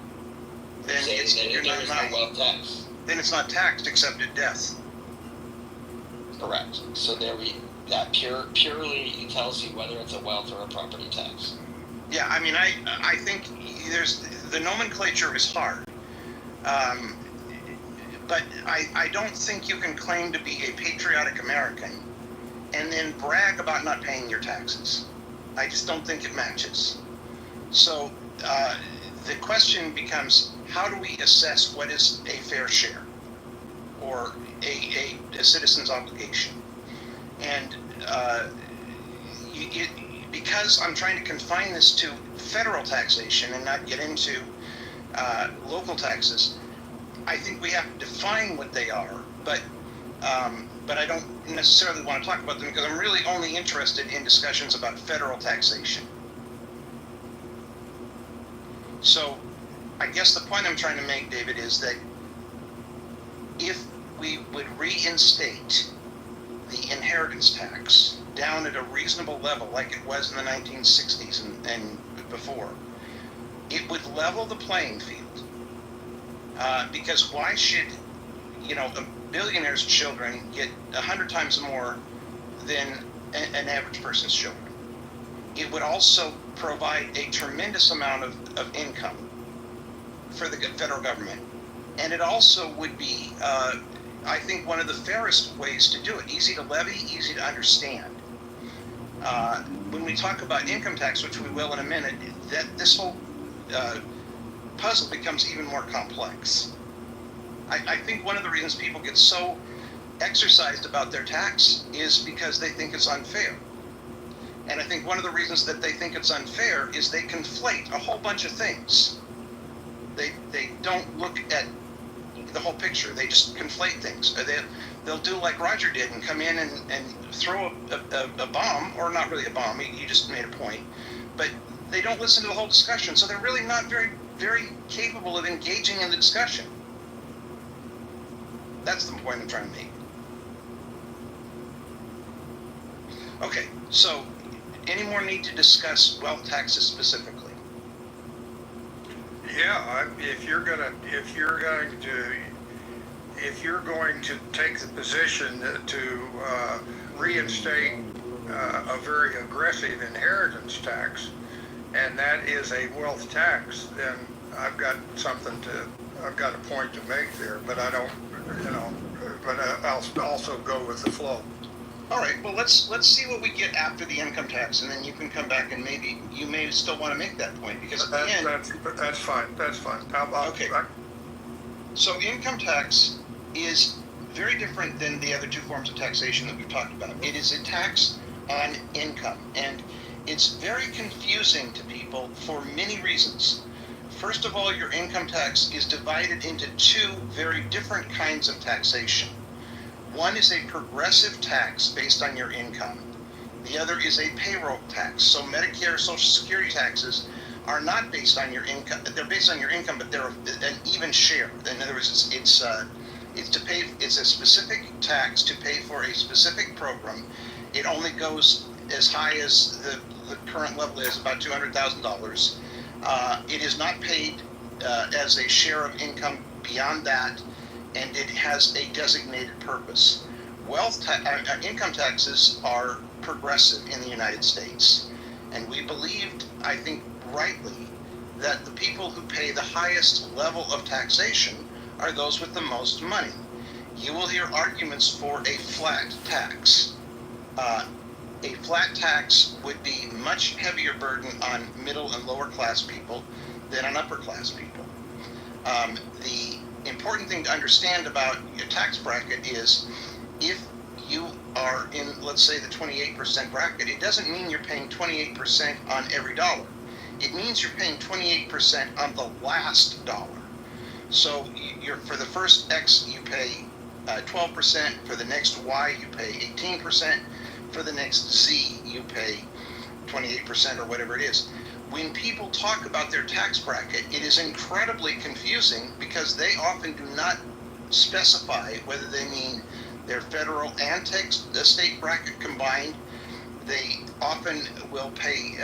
Then there is no wealth tax. Then it's not taxed except at death. Correct. So that purely tells you whether it's a wealth or a property tax. Yeah, I mean, I think the nomenclature is hard, but I don't think you can claim to be a patriotic American and then brag about not paying your taxes. I just don't think it matches. So the question becomes, how do we assess what is a fair share or a citizen's obligation? And because I'm trying to confine this to federal taxation and not get into local taxes, I think we have to define what they are, but I don't necessarily want to talk about them because I'm really only interested in discussions about federal taxation. So I guess the point I'm trying to make, David, is that if we would reinstate the inheritance tax down at a reasonable level like it was in the 1960s and before, it would level the playing field. Because why should, a billionaire's children get 100 times more than an average person's children? It would also provide a tremendous amount of income for the federal government. And it also would be, I think, one of the fairest ways to do it. Easy to levy, easy to understand. When we talk about income tax, which we will in a minute, that this whole puzzle becomes even more complex. I think one of the reasons people get so exercised about their tax is because they think it's unfair. And I think one of the reasons that they think it's unfair is they conflate a whole bunch of things. They don't look at the whole picture. They just conflate things. They'll do like Roger did and come in and throw a bomb, or not really a bomb, he just made a point, but they don't listen to the whole discussion, so they're really not very, very capable of engaging in the discussion. That's the point I'm trying to make. Okay, so any more need to discuss wealth taxes specifically? Yeah, if you're going to take the position to reinstate a very aggressive inheritance tax, and that is a wealth tax, then I've got a point to make there, but I don't, but I'll also go with the flow. All right, well, let's see what we get after the income tax, and then you can come back and maybe you may still want to make that point, because at the end... That's fine. Okay. So income tax is very different than the other two forms of taxation that we've talked about. It is a tax on income, and it's very confusing to people for many reasons. First of all, your income tax is divided into two very different kinds of taxation. One is a progressive tax based on your income. The other is a payroll tax. So Medicare, Social Security taxes are not based on your income. They're based on your income, but they're an even share. In other words, it's a specific tax to pay for a specific program. It only goes as high as the current level is, about $200,000. It is not paid as a share of income beyond that, and it has a designated purpose. Income taxes are progressive in the United States, and we believed, I think rightly, that the people who pay the highest level of taxation are those with the most money. You will hear arguments for a flat tax. A flat tax would be much heavier burden on middle and lower class people than on upper class people. The important thing to understand about your tax bracket is if you are in, let's say, the 28% bracket, it doesn't mean you're paying 28% on every dollar. It means you're paying 28% on the last dollar. So for the first X, you pay 12%. For the next Y, you pay 18%. For the next Z, you pay 28% or whatever it is. When people talk about their tax bracket, it is incredibly confusing because they often do not specify whether they mean their federal and state bracket combined. They often will pay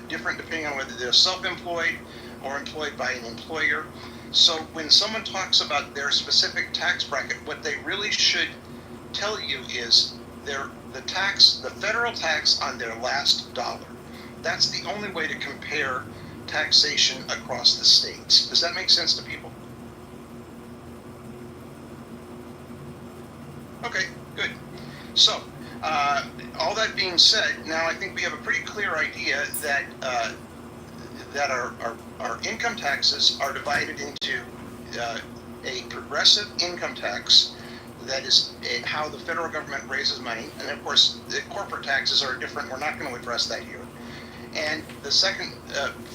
different depending on whether they're self-employed or employed by an employer. So when someone talks about their specific tax bracket, what they really should tell you is the federal tax on their last dollar. That's the only way to compare taxation across the states. Does that make sense to people? Okay, good. So, all that being said, now I think we have a pretty clear idea that that our income taxes are divided into a progressive income tax. That is how the federal government raises money. And of course, the corporate taxes are different. We're not going to address that here. And the second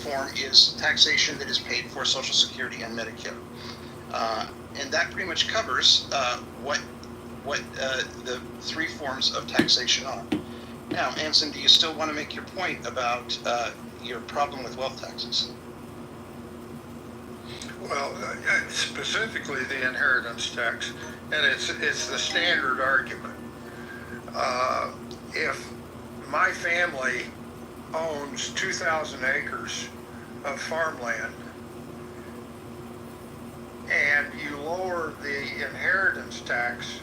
form is taxation that is paid for Social Security and Medicare. And that pretty much covers what the three forms of taxation are. Now, Anson, do you still want to make your point about your problem with wealth taxes? Well, specifically the inheritance tax, and it's the standard argument. If my family owns 2,000 acres of farmland, and you lower the inheritance tax,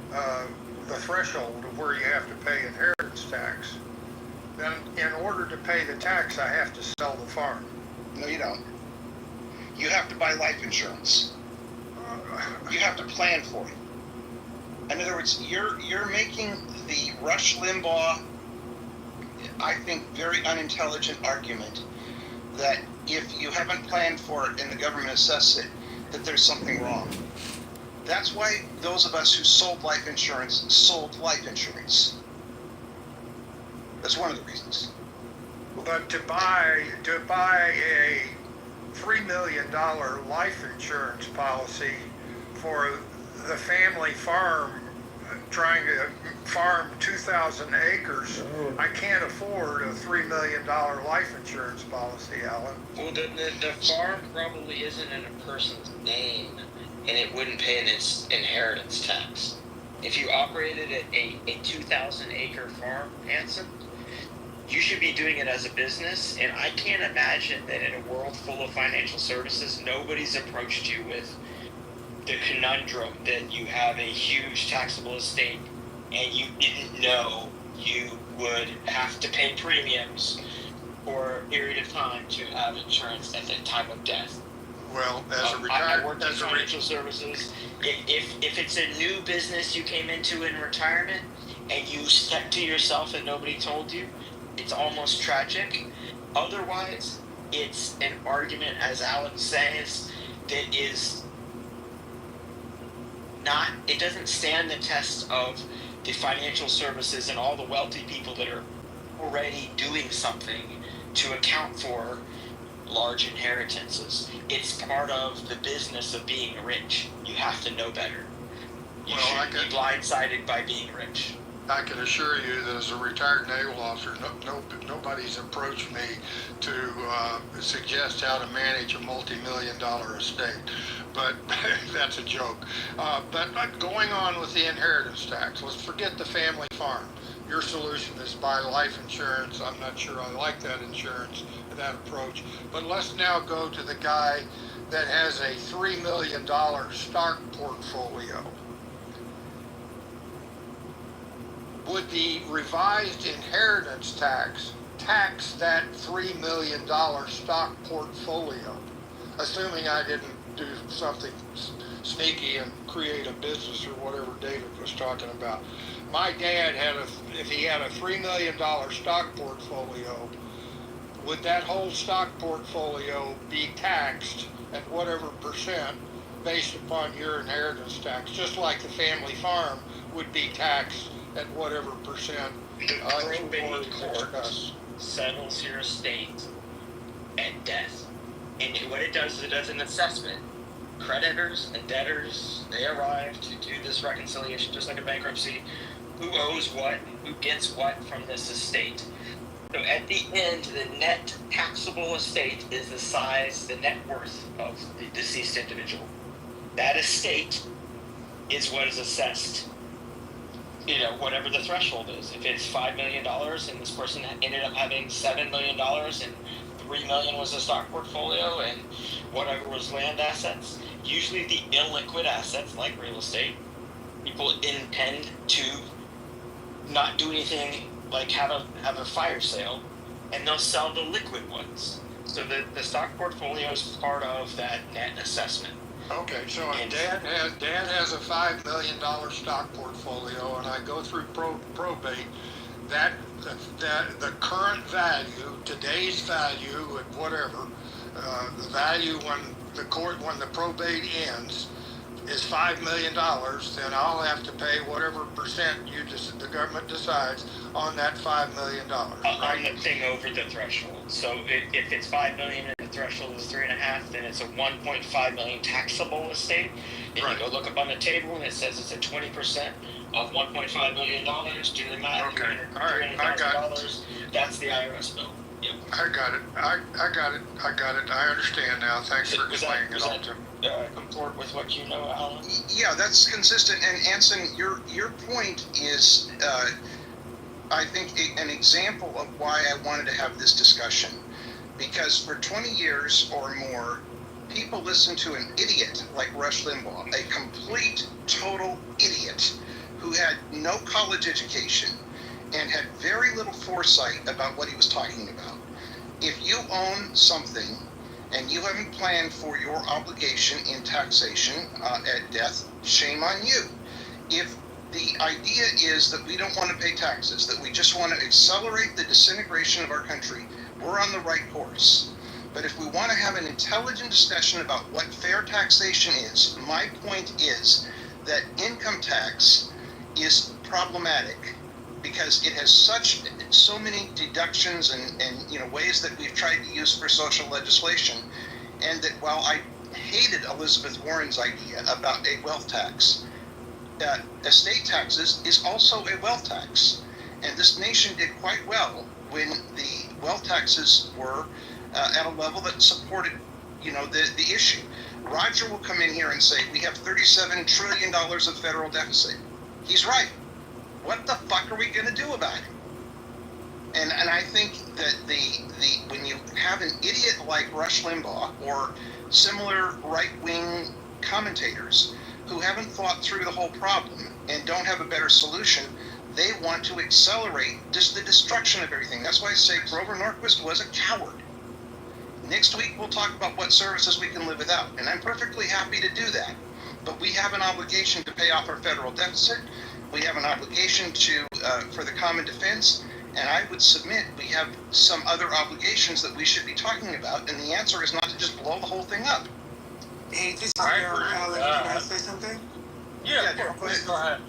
the threshold of where you have to pay inheritance tax, then in order to pay the tax, I have to sell the farm. No, you don't. You have to buy life insurance. You have to plan for it. In other words, you're making the Rush Limbaugh, I think, very unintelligent argument that if you haven't planned for it and the government assesses it, that there's something wrong. That's why those of us who sold life insurance sold life insurance. That's one of the reasons. But to buy a $3 million life insurance policy for the family farm trying to farm 2,000 acres, I can't afford a $3 million life insurance policy, Alan. Well, the farm probably isn't in a person's name, and it wouldn't pay an inheritance tax. If you operated a 2,000 acre farm, Hanson, you should be doing it as a business, and I can't imagine that in a world full of financial services, nobody's approached you with the conundrum that you have a huge taxable estate and you didn't know you would have to pay premiums for a period of time to have insurance at the time of death. Well, I worked in financial services. If it's a new business you came into in retirement and you kept to yourself and nobody told you, it's almost tragic. Otherwise, it's an argument, as Alan says, that is not, it doesn't stand the test of the financial services and all the wealthy people that are already doing something to account for large inheritances. It's part of the business of being rich. You have to know better. You shouldn't be blindsided by being rich. I can assure you that as a retired naval officer, nobody's approached me to suggest how to manage a multi-million-dollar estate. But that's a joke. But going on with the inheritance tax, let's forget the family farm. Your solution is buy life insurance. I'm not sure I like that insurance, that approach. But let's now go to the guy that has a $3 million stock portfolio. Would the revised inheritance tax that $3 million stock portfolio, assuming I didn't do something sneaky and create a business or whatever David was talking about? My dad if he had a $3 million stock portfolio, would that whole stock portfolio be taxed at whatever percent based upon your inheritance tax, just like the family farm would be taxed at whatever percent? The probate court settles your estate at death. And what it does is it does an assessment. Creditors and debtors, they arrive to do this reconciliation just like a bankruptcy. Who owes what, who gets what from this estate. So at the end, the net taxable estate is the size, the net worth of the deceased individual. That estate is what is assessed. Whatever the threshold is. If it's $5 million and this person ended up having $7 million and $3 million was a stock portfolio and whatever was land assets, usually the illiquid assets like real estate, people intend to not do anything like have a fire sale, and they'll sell the liquid ones. So the stock portfolio is part of that net assessment. Okay, so if Dad has a $5 million stock portfolio, and I go through probate, that the current value, today's value, and whatever, the value when the probate ends is $5 million, then I'll have to pay whatever percent the government decides on that $5 million. On the thing over the threshold. So if it's $5 million and the threshold is 3.5, then it's a $1.5 million taxable estate. And you go look up on the table and it says it's a 20% of $1.5 million. Do the math. Okay. All right. I got it. That's the IRS bill. Yep. I got it. I got it. I understand now. Thanks for explaining it all to me. Comport with what you know, Alan? Yeah, that's consistent. And Anson, your point is, I think, an example of why I wanted to have this discussion. Because for 20 years or more, people listen to an idiot like Rush Limbaugh, a complete, total idiot who had no college education and had very little foresight about what he was talking about. If you own something and you haven't planned for your obligation in taxation at death, shame on you. If the idea is that we don't want to pay taxes, that we just want to accelerate the disintegration of our country, we're on the right course. But if we want to have an intelligent discussion about what fair taxation is, my point is that income tax is problematic because it has so many deductions and ways that we've tried to use for social legislation, and that while I hated Elizabeth Warren's idea about a wealth tax, estate taxes is also a wealth tax, and this nation did quite well when the wealth taxes were at a level that supported the issue. Roger will come in here and say we have $37 trillion of federal deficit. He's right. What the fuck are we going to do about it? And I think that when you have an idiot like Rush Limbaugh or similar right-wing commentators who haven't thought through the whole problem and don't have a better solution, they want to accelerate just the destruction of everything. That's why I say Grover Norquist was a coward. Next week we'll talk about what services we can live without, and I'm perfectly happy to do that. But we have an obligation to pay off our federal deficit. We have an obligation for the common defense, and I would submit we have some other obligations that we should be talking about, and the answer is not to just blow the whole thing up. Hey, this is Alan. Can I say something? Yeah, go ahead.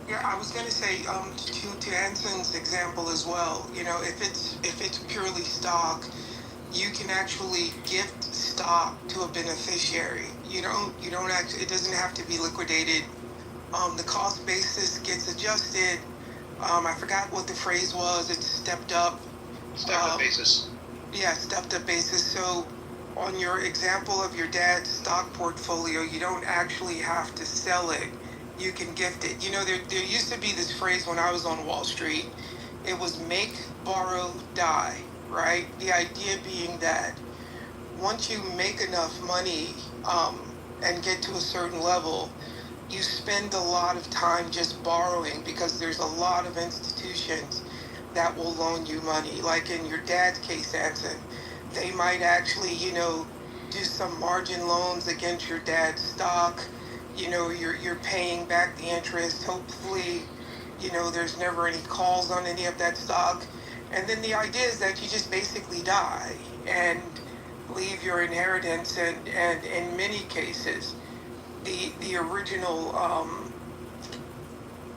Yeah, I was gonna say to Anson's example as well. If it's purely stock, you can actually gift stock to a beneficiary. You don't actually. It doesn't have to be liquidated. The cost basis gets adjusted. I forgot what the phrase was. It's stepped up. Stepped up basis. Yeah, stepped up basis. So on your example of your dad's stock portfolio, you don't actually have to sell it. You can gift it. You know, there used to be this phrase when I was on Wall Street. It was make, borrow, die, right? The idea being that once you make enough money and get to a certain level, you spend a lot of time just borrowing because there's a lot of institutions that will loan you money. Like in your dad's case, Anson, they might actually, you know, do some margin loans against your dad's stock. You know, you're paying back the interest. Hopefully, you know, there's never any calls on any of that stock. And then the idea is that you just basically die and leave your inheritance, and in many cases, the original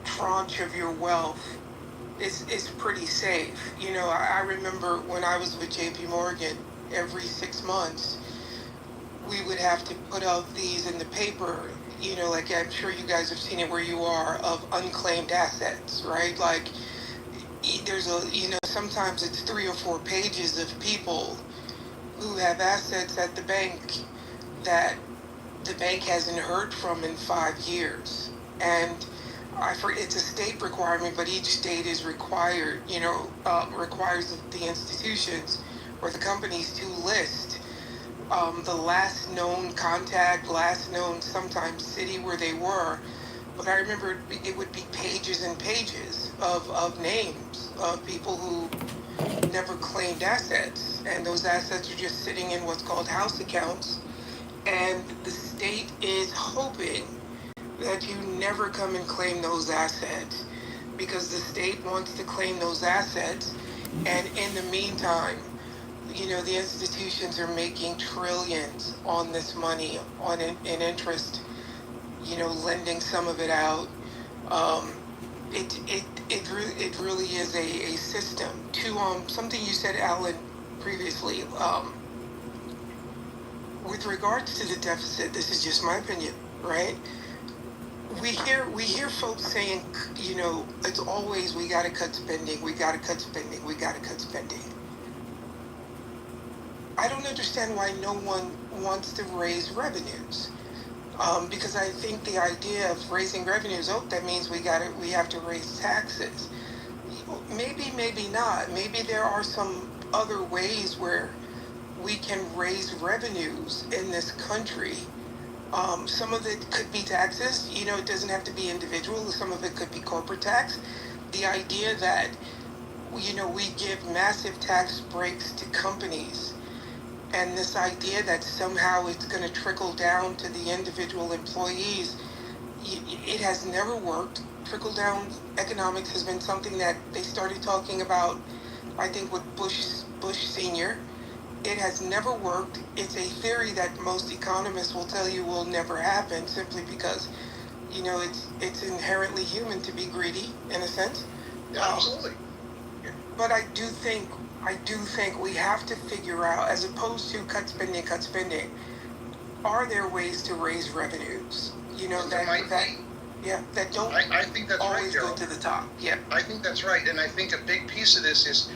tranche of your wealth is pretty safe. You know, I remember when I was with JP Morgan, every 6 months, we would have to put out these in the paper, you know, like I'm sure you guys have seen it where you are, of unclaimed assets, right? Like there's a, you know, sometimes it's 3 or 4 pages of people who have assets at the bank that the bank hasn't heard from in 5 years. And it's a state requirement, but each state is required, you know, requires the institutions or the companies to list the last known contact, last known sometimes city where they were. But I remember it would be pages and pages of names of people who never claimed assets. And those assets are just sitting in what's called house accounts. And the state is hoping that you never come and claim those assets because the state wants to claim those assets. And in the meantime, you know, the institutions are making trillions on this money on in interest, you know, lending some of it out. It really is a system. To something you said, Alan, previously, with regards to the deficit, this is just my opinion, right? We hear folks saying, you know, it's always we got to cut spending, we got to cut spending, we got to cut spending. I don't understand why no one wants to raise revenues, because I think the idea of raising revenues, that means we have to raise taxes. Maybe not. Maybe there are some other ways where we can raise revenues in this country. Some of it could be taxes. You know, it doesn't have to be individual. Some of it could be corporate tax. The idea that, you know, we give massive tax breaks to companies, and this idea that somehow it's going to trickle down to the individual employees, it has never worked. Trickle down economics has been something that they started talking about, I think, with Bush Sr. It has never worked. It's a theory that most economists will tell you will never happen simply because, you know, it's inherently human to be greedy in a sense. Absolutely. But I do think we have to figure out, as opposed to cut spending, are there ways to raise revenues? You know, that don't I think that's always right, go to the top. Yeah. I think that's right. And I think a big piece of this is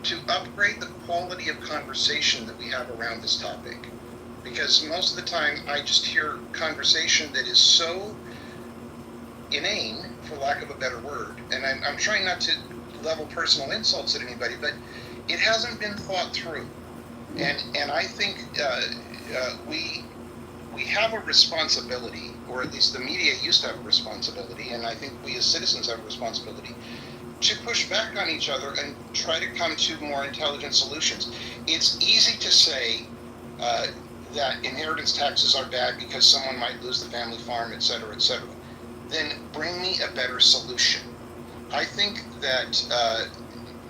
to upgrade the quality of conversation that we have around this topic. Because most of the time I just hear conversation that is so inane, for lack of a better word, and I'm trying not to level personal insults at anybody, but it hasn't been thought through. And I think we have a responsibility, or at least the media used to have a responsibility, and I think we as citizens have a responsibility to push back on each other and try to come to more intelligent solutions. It's easy to say that inheritance taxes are bad because someone might lose the family farm, et cetera, et cetera. Then bring me a better solution. I think that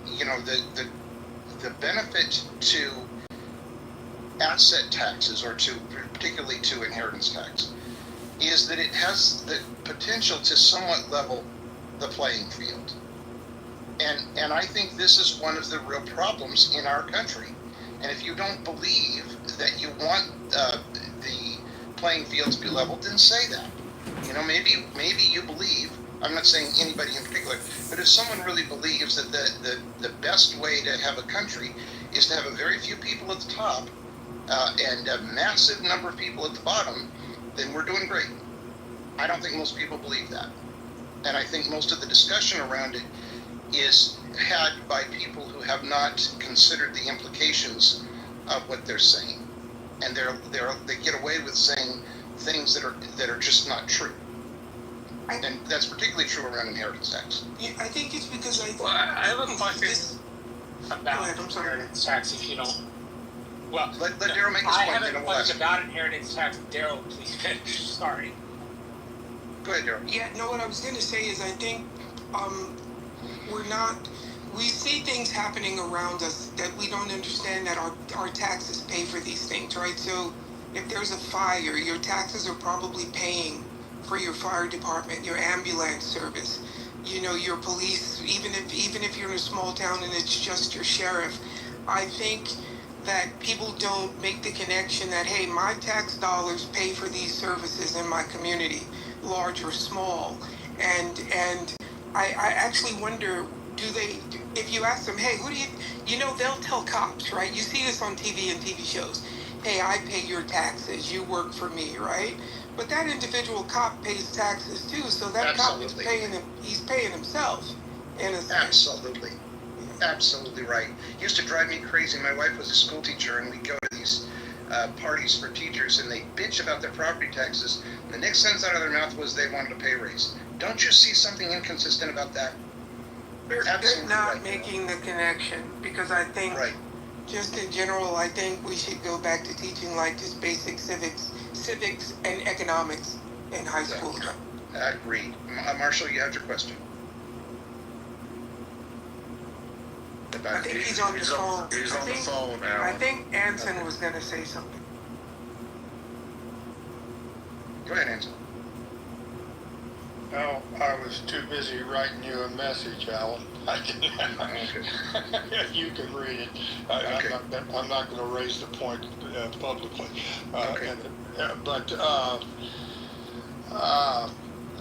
you know, the benefit to asset taxes, or to particularly to inheritance tax, is that it has the potential to somewhat level the playing field. And I think this is one of the real problems in our country. And if you don't believe that you want the playing field to be leveled, then say that. You know, maybe you believe I'm not saying anybody in particular, but if someone really believes that the best way to have a country is to have a very few people at the top and a massive number of people at the bottom, then we're doing great. I don't think most people believe that. And I think most of the discussion around it is had by people who have not considered the implications of what they're saying. And they get away with saying things that are just not true. And that's particularly true around inheritance tax. Yeah, I think it's because I have a question about inheritance tax, if you don't. Well, let Daryl make his point. I have a question about inheritance tax. Daryl, please finish. Sorry. Go ahead, Daryl. Yeah, no, what I was going to say is I think we see things happening around us that we don't understand that our taxes pay for these things, right? So if there's a fire, your taxes are probably paying for your fire department, your ambulance service, your police, even if you're in a small town and it's just your sheriff. I think that people don't make the connection that, hey, my tax dollars pay for these services in my community, large or small. And I actually wonder, if you ask them, hey, who do they'll tell cops, right? You see this on TV and TV shows. Hey, I pay your taxes, you work for me, right? But that individual cop pays taxes too, so that cop is he's paying himself in a sense. Absolutely. Absolutely right. It used to drive me crazy. My wife was a school teacher, and we'd go to these parties for teachers, and they bitch about their property taxes. The next sentence out of their mouth was they wanted a pay raise. Don't you see something inconsistent about that? They're not making the connection, because I think, just in general, I think we should go back to teaching like just basic civics and economics in high school. Agreed. Marshall, you have your question. I think he's on the phone. He's on the phone now. I think Anson was going to say something. Go ahead, Anson. No, I was too busy writing you a message, Alan. I didn't have You can read it. I'm not going to raise the point publicly. But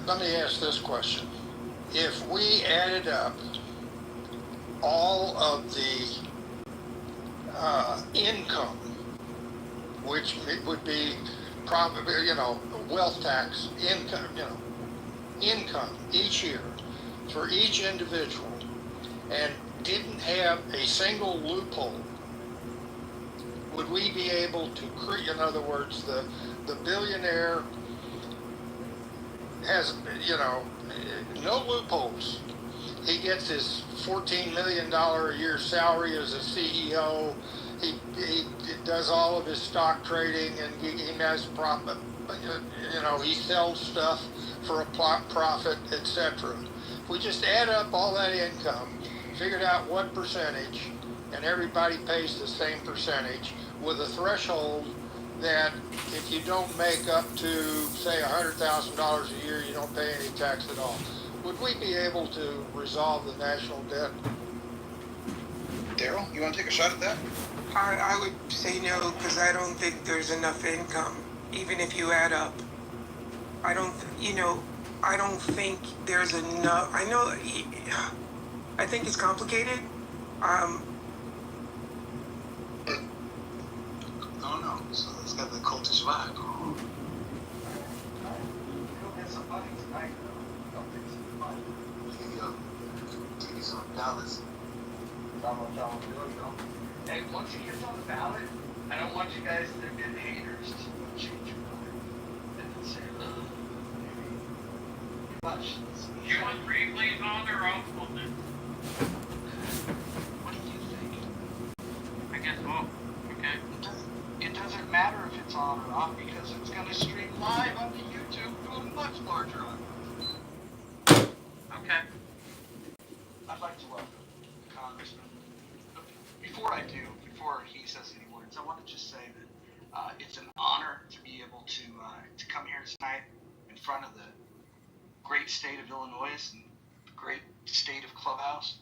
let me ask this question. If we added up all of the income, which would be probably, wealth tax, income each year for each individual, and didn't have a single loophole, would we be able to create, in other words, the billionaire has, no loopholes. He gets his $14 million a year salary as a CEO. He does all of his stock trading, and he has profit. He sells stuff for a profit, etc. If we just add up all that income, figured out what percentage, and everybody pays the same percentage with a threshold that if you don't make up to, say, $100,000 a year, you don't pay any tax at all. Would we be able to resolve the national debt? Daryl, you want to take a shot at that? I would say no, because I don't think there's enough income, even if you add up. I don't think there's enough. I think it's complicated. No. So it's got the cultish vibe. Give you some dollars. Hey, once he gets on the ballot, I don't want you guys that have been haters to change your mind. And say, much. You want replays on or off on it? What do you think? I guess off. Okay. It doesn't matter if it's on or off because it's going to stream live on the YouTube to a much larger audience. Okay. I'd like to welcome the Congressman. Before he says any words, I want to just say that it's an honor to be able to come here tonight in front of the great state of Illinois and the great state of Clubhouse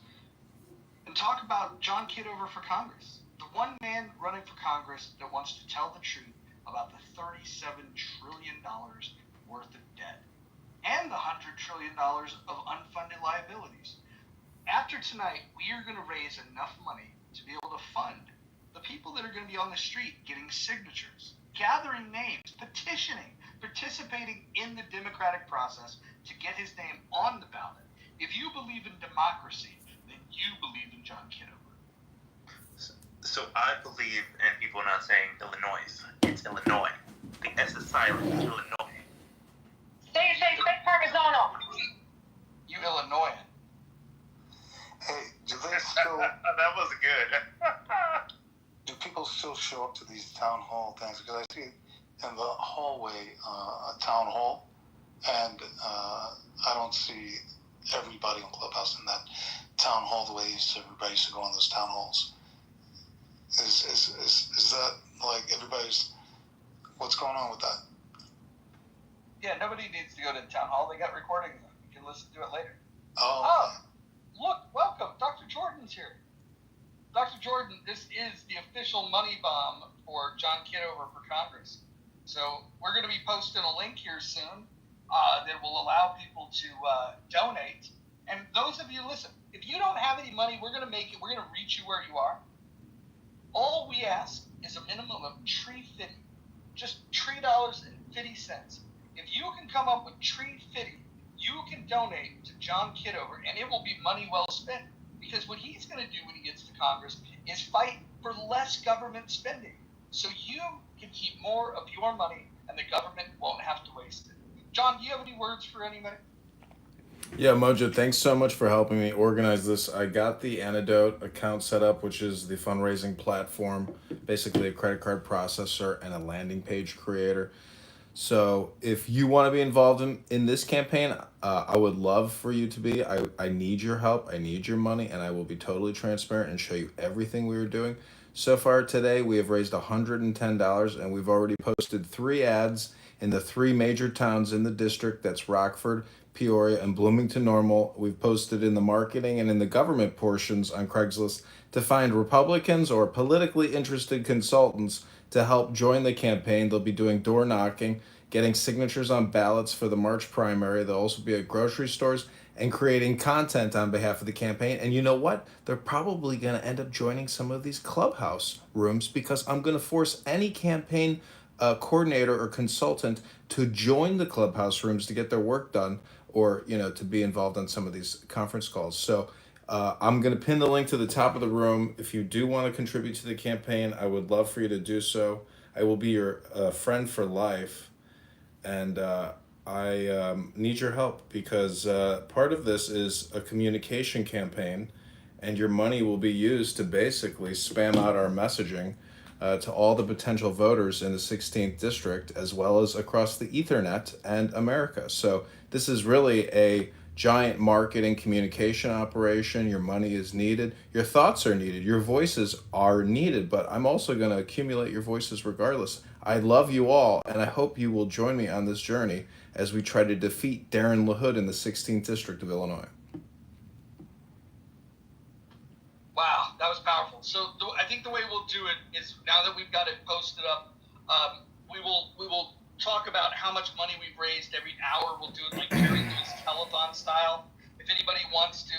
and talk about John Kitover for Congress. The one man running for Congress that wants to tell the truth about the $37 trillion worth of debt and the $100 trillion of unfunded liabilities. After tonight, we are going to raise enough money to be able to fund the people that are going to be on the street getting signatures, gathering names, petitioning, participating in the democratic process to get his name on the ballot. If you believe in democracy, then you believe in John Kitover. So I believe in people not saying Illinois. It's Illinois. The S is silent. It's Illinois. Say Parmesan. You Illinoisan. Hey, do they still? That was good. Do people still show up to these town hall things? Because I see in the hallway a town hall, and I don't see everybody on Clubhouse in that town hall the way everybody used to go on those town halls. Is that like everybody's? What's going on with that? Yeah, nobody needs to go to the town hall. They got recordings. You can listen to it later. Oh. Look, welcome. Dr. Jordan's here. Dr. Jordan, this is the official money bomb for John Kitover for Congress. So we're going to be posting a link here soon that will allow people to donate. And those of you, listen, if you don't have any money, we're going to make it. We're going to reach you where you are. All we ask is a minimum of $3.50, just $3.50. If you can come up with $3.50, you can donate to John Kitover, and it will be money well spent. Because what he's going to do when he gets to Congress is fight for less government spending, so you can keep more of your money, and the government won't have to waste it. John, do you have any words for anybody? Yeah, Mojo, thanks so much for helping me organize this. I got the Antidote account set up, which is the fundraising platform, basically a credit card processor and a landing page creator. So if you want to be involved in this campaign, I would love for you to be. I need your help. I need your money, and I will be totally transparent and show you everything we are doing. So far today, we have raised $110, and we've already posted 3 ads in the 3 major towns in the district. That's Rockford, Peoria, and Bloomington Normal. We've posted in the marketing and in the government portions on Craigslist to find Republicans or politically interested consultants to help join the campaign. They'll be doing door knocking, getting signatures on ballots for the March primary. They'll also be at grocery stores and creating content on behalf of the campaign. And you know what? They're probably going to end up joining some of these clubhouse rooms, because I'm going to force any campaign coordinator or consultant to join the clubhouse rooms to get their work done, or to be involved on some of these conference calls. So I'm going to pin the link to the top of the room. If you do want to contribute to the campaign, I would love for you to do so. I will be your friend for life, and I need your help, because part of this is a communication campaign, and your money will be used to basically spam out our messaging to all the potential voters in the 16th district, as well as across the Ethernet and America. So this is really a giant marketing communication operation. Your money is needed. Your thoughts are needed. Your voices are needed, but I'm also going to accumulate your voices regardless. I love you all, and I hope you will join me on this journey as we try to defeat Darren LaHood in the 16th District of Illinois. Wow, that was powerful. So I think the way we'll do it is, now that we've got it posted up, we will talk about how much money we've raised every hour. We'll do it like Jerry Lewis telethon style. If anybody wants to,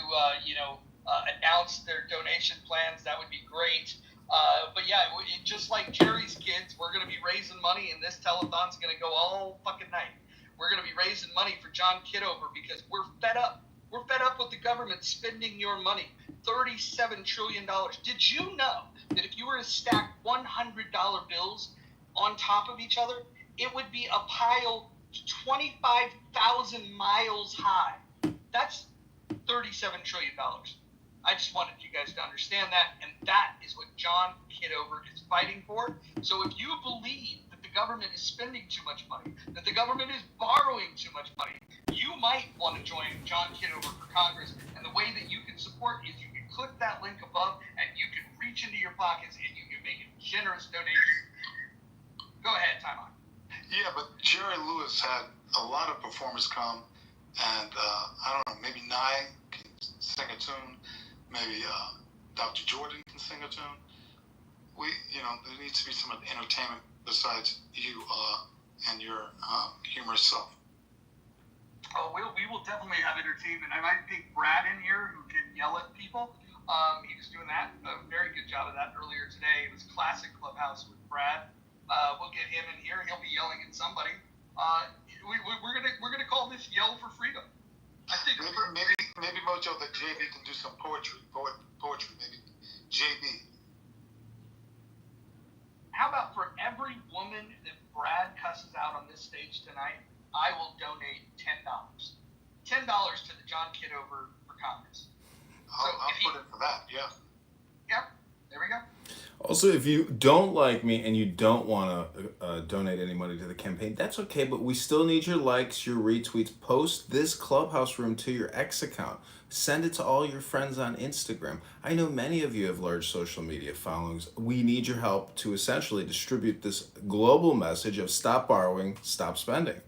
announce their donation plans, that would be great. But yeah, just like Jerry's kids, we're going to be raising money, and this telethon's going to go all fucking night. We're going to be raising money for John Kitover, because we're fed up. We're fed up with the government spending your money. $37 trillion. Did you know that if you were to stack $100 bills on top of each other, it would be a pile 25,000 miles high? That's $37 trillion. I just wanted you guys to understand that, and that is what John Kitover is fighting for. So if you believe that the government is spending too much money, that the government is borrowing too much money, you might want to join John Kitover for Congress. And the way that you can support is you can click that link above, and you can reach into your pockets and you can make a generous donation. Go ahead, time on. Yeah, but Jerry Lewis had a lot of performers come, and I don't know, maybe Nye can sing a tune, maybe Dr. Jordan can sing a tune. There needs to be some entertainment besides you and your humorous self. Oh, we will will definitely have entertainment. I might pick Brad in here who can yell at people. He was doing that, a very good job of that earlier today. It was classic Clubhouse with Brad. We'll get him in here. He'll be yelling at somebody. We're gonna call this Yell for Freedom. I think maybe Mojo, that JB can do some poetry. Maybe JB. How about for every woman that Brad cusses out on this stage tonight, I will donate $10. $10 to the John Kitover for Congress. I'll put in for that. Yeah. Yep. There we go. Also, if you don't like me and you don't want to donate any money to the campaign, that's okay, but we still need your likes, your retweets. Post this Clubhouse room to your X account. Send it to all your friends on Instagram. I know many of you have large social media followings. We need your help to essentially distribute this global message of stop borrowing, stop spending.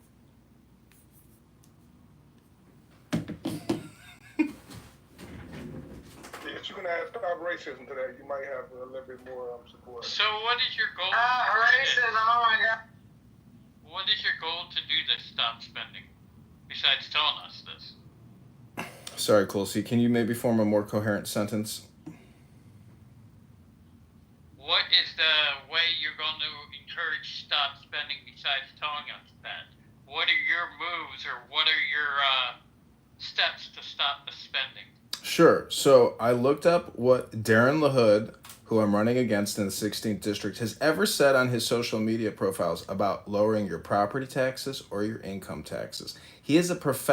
If you can add stop racism to that, you might have a little bit more support. So what is your goal? Racism, oh my God. What is your goal to do this stop spending, besides telling us this? Sorry, Colsey, can you maybe form a more coherent sentence? What is the way you're going to encourage stop spending besides telling us that? What are your moves or what are your steps to stop the spending? Sure. So I looked up what Darren LaHood, who I'm running against in the 16th district, has ever said on his social media profiles about lowering your property taxes or your income taxes. He is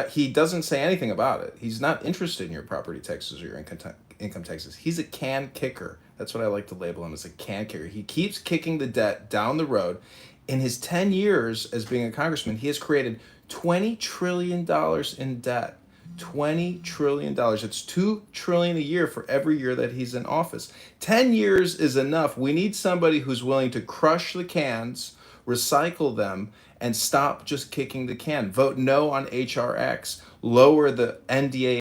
he doesn't say anything about it. He's not interested in your property taxes or your income taxes. He's a can kicker. That's what I like to label him, as a can kicker. He keeps kicking the debt down the road. In his 10 years as being a congressman, he has created $20 trillion in debt. $20 trillion. It's $2 trillion a year for every year that he's in office. 10 years is enough. We need somebody who's willing to crush the cans, recycle them, and stop just kicking the can. Vote no on HRX. Lower the NDA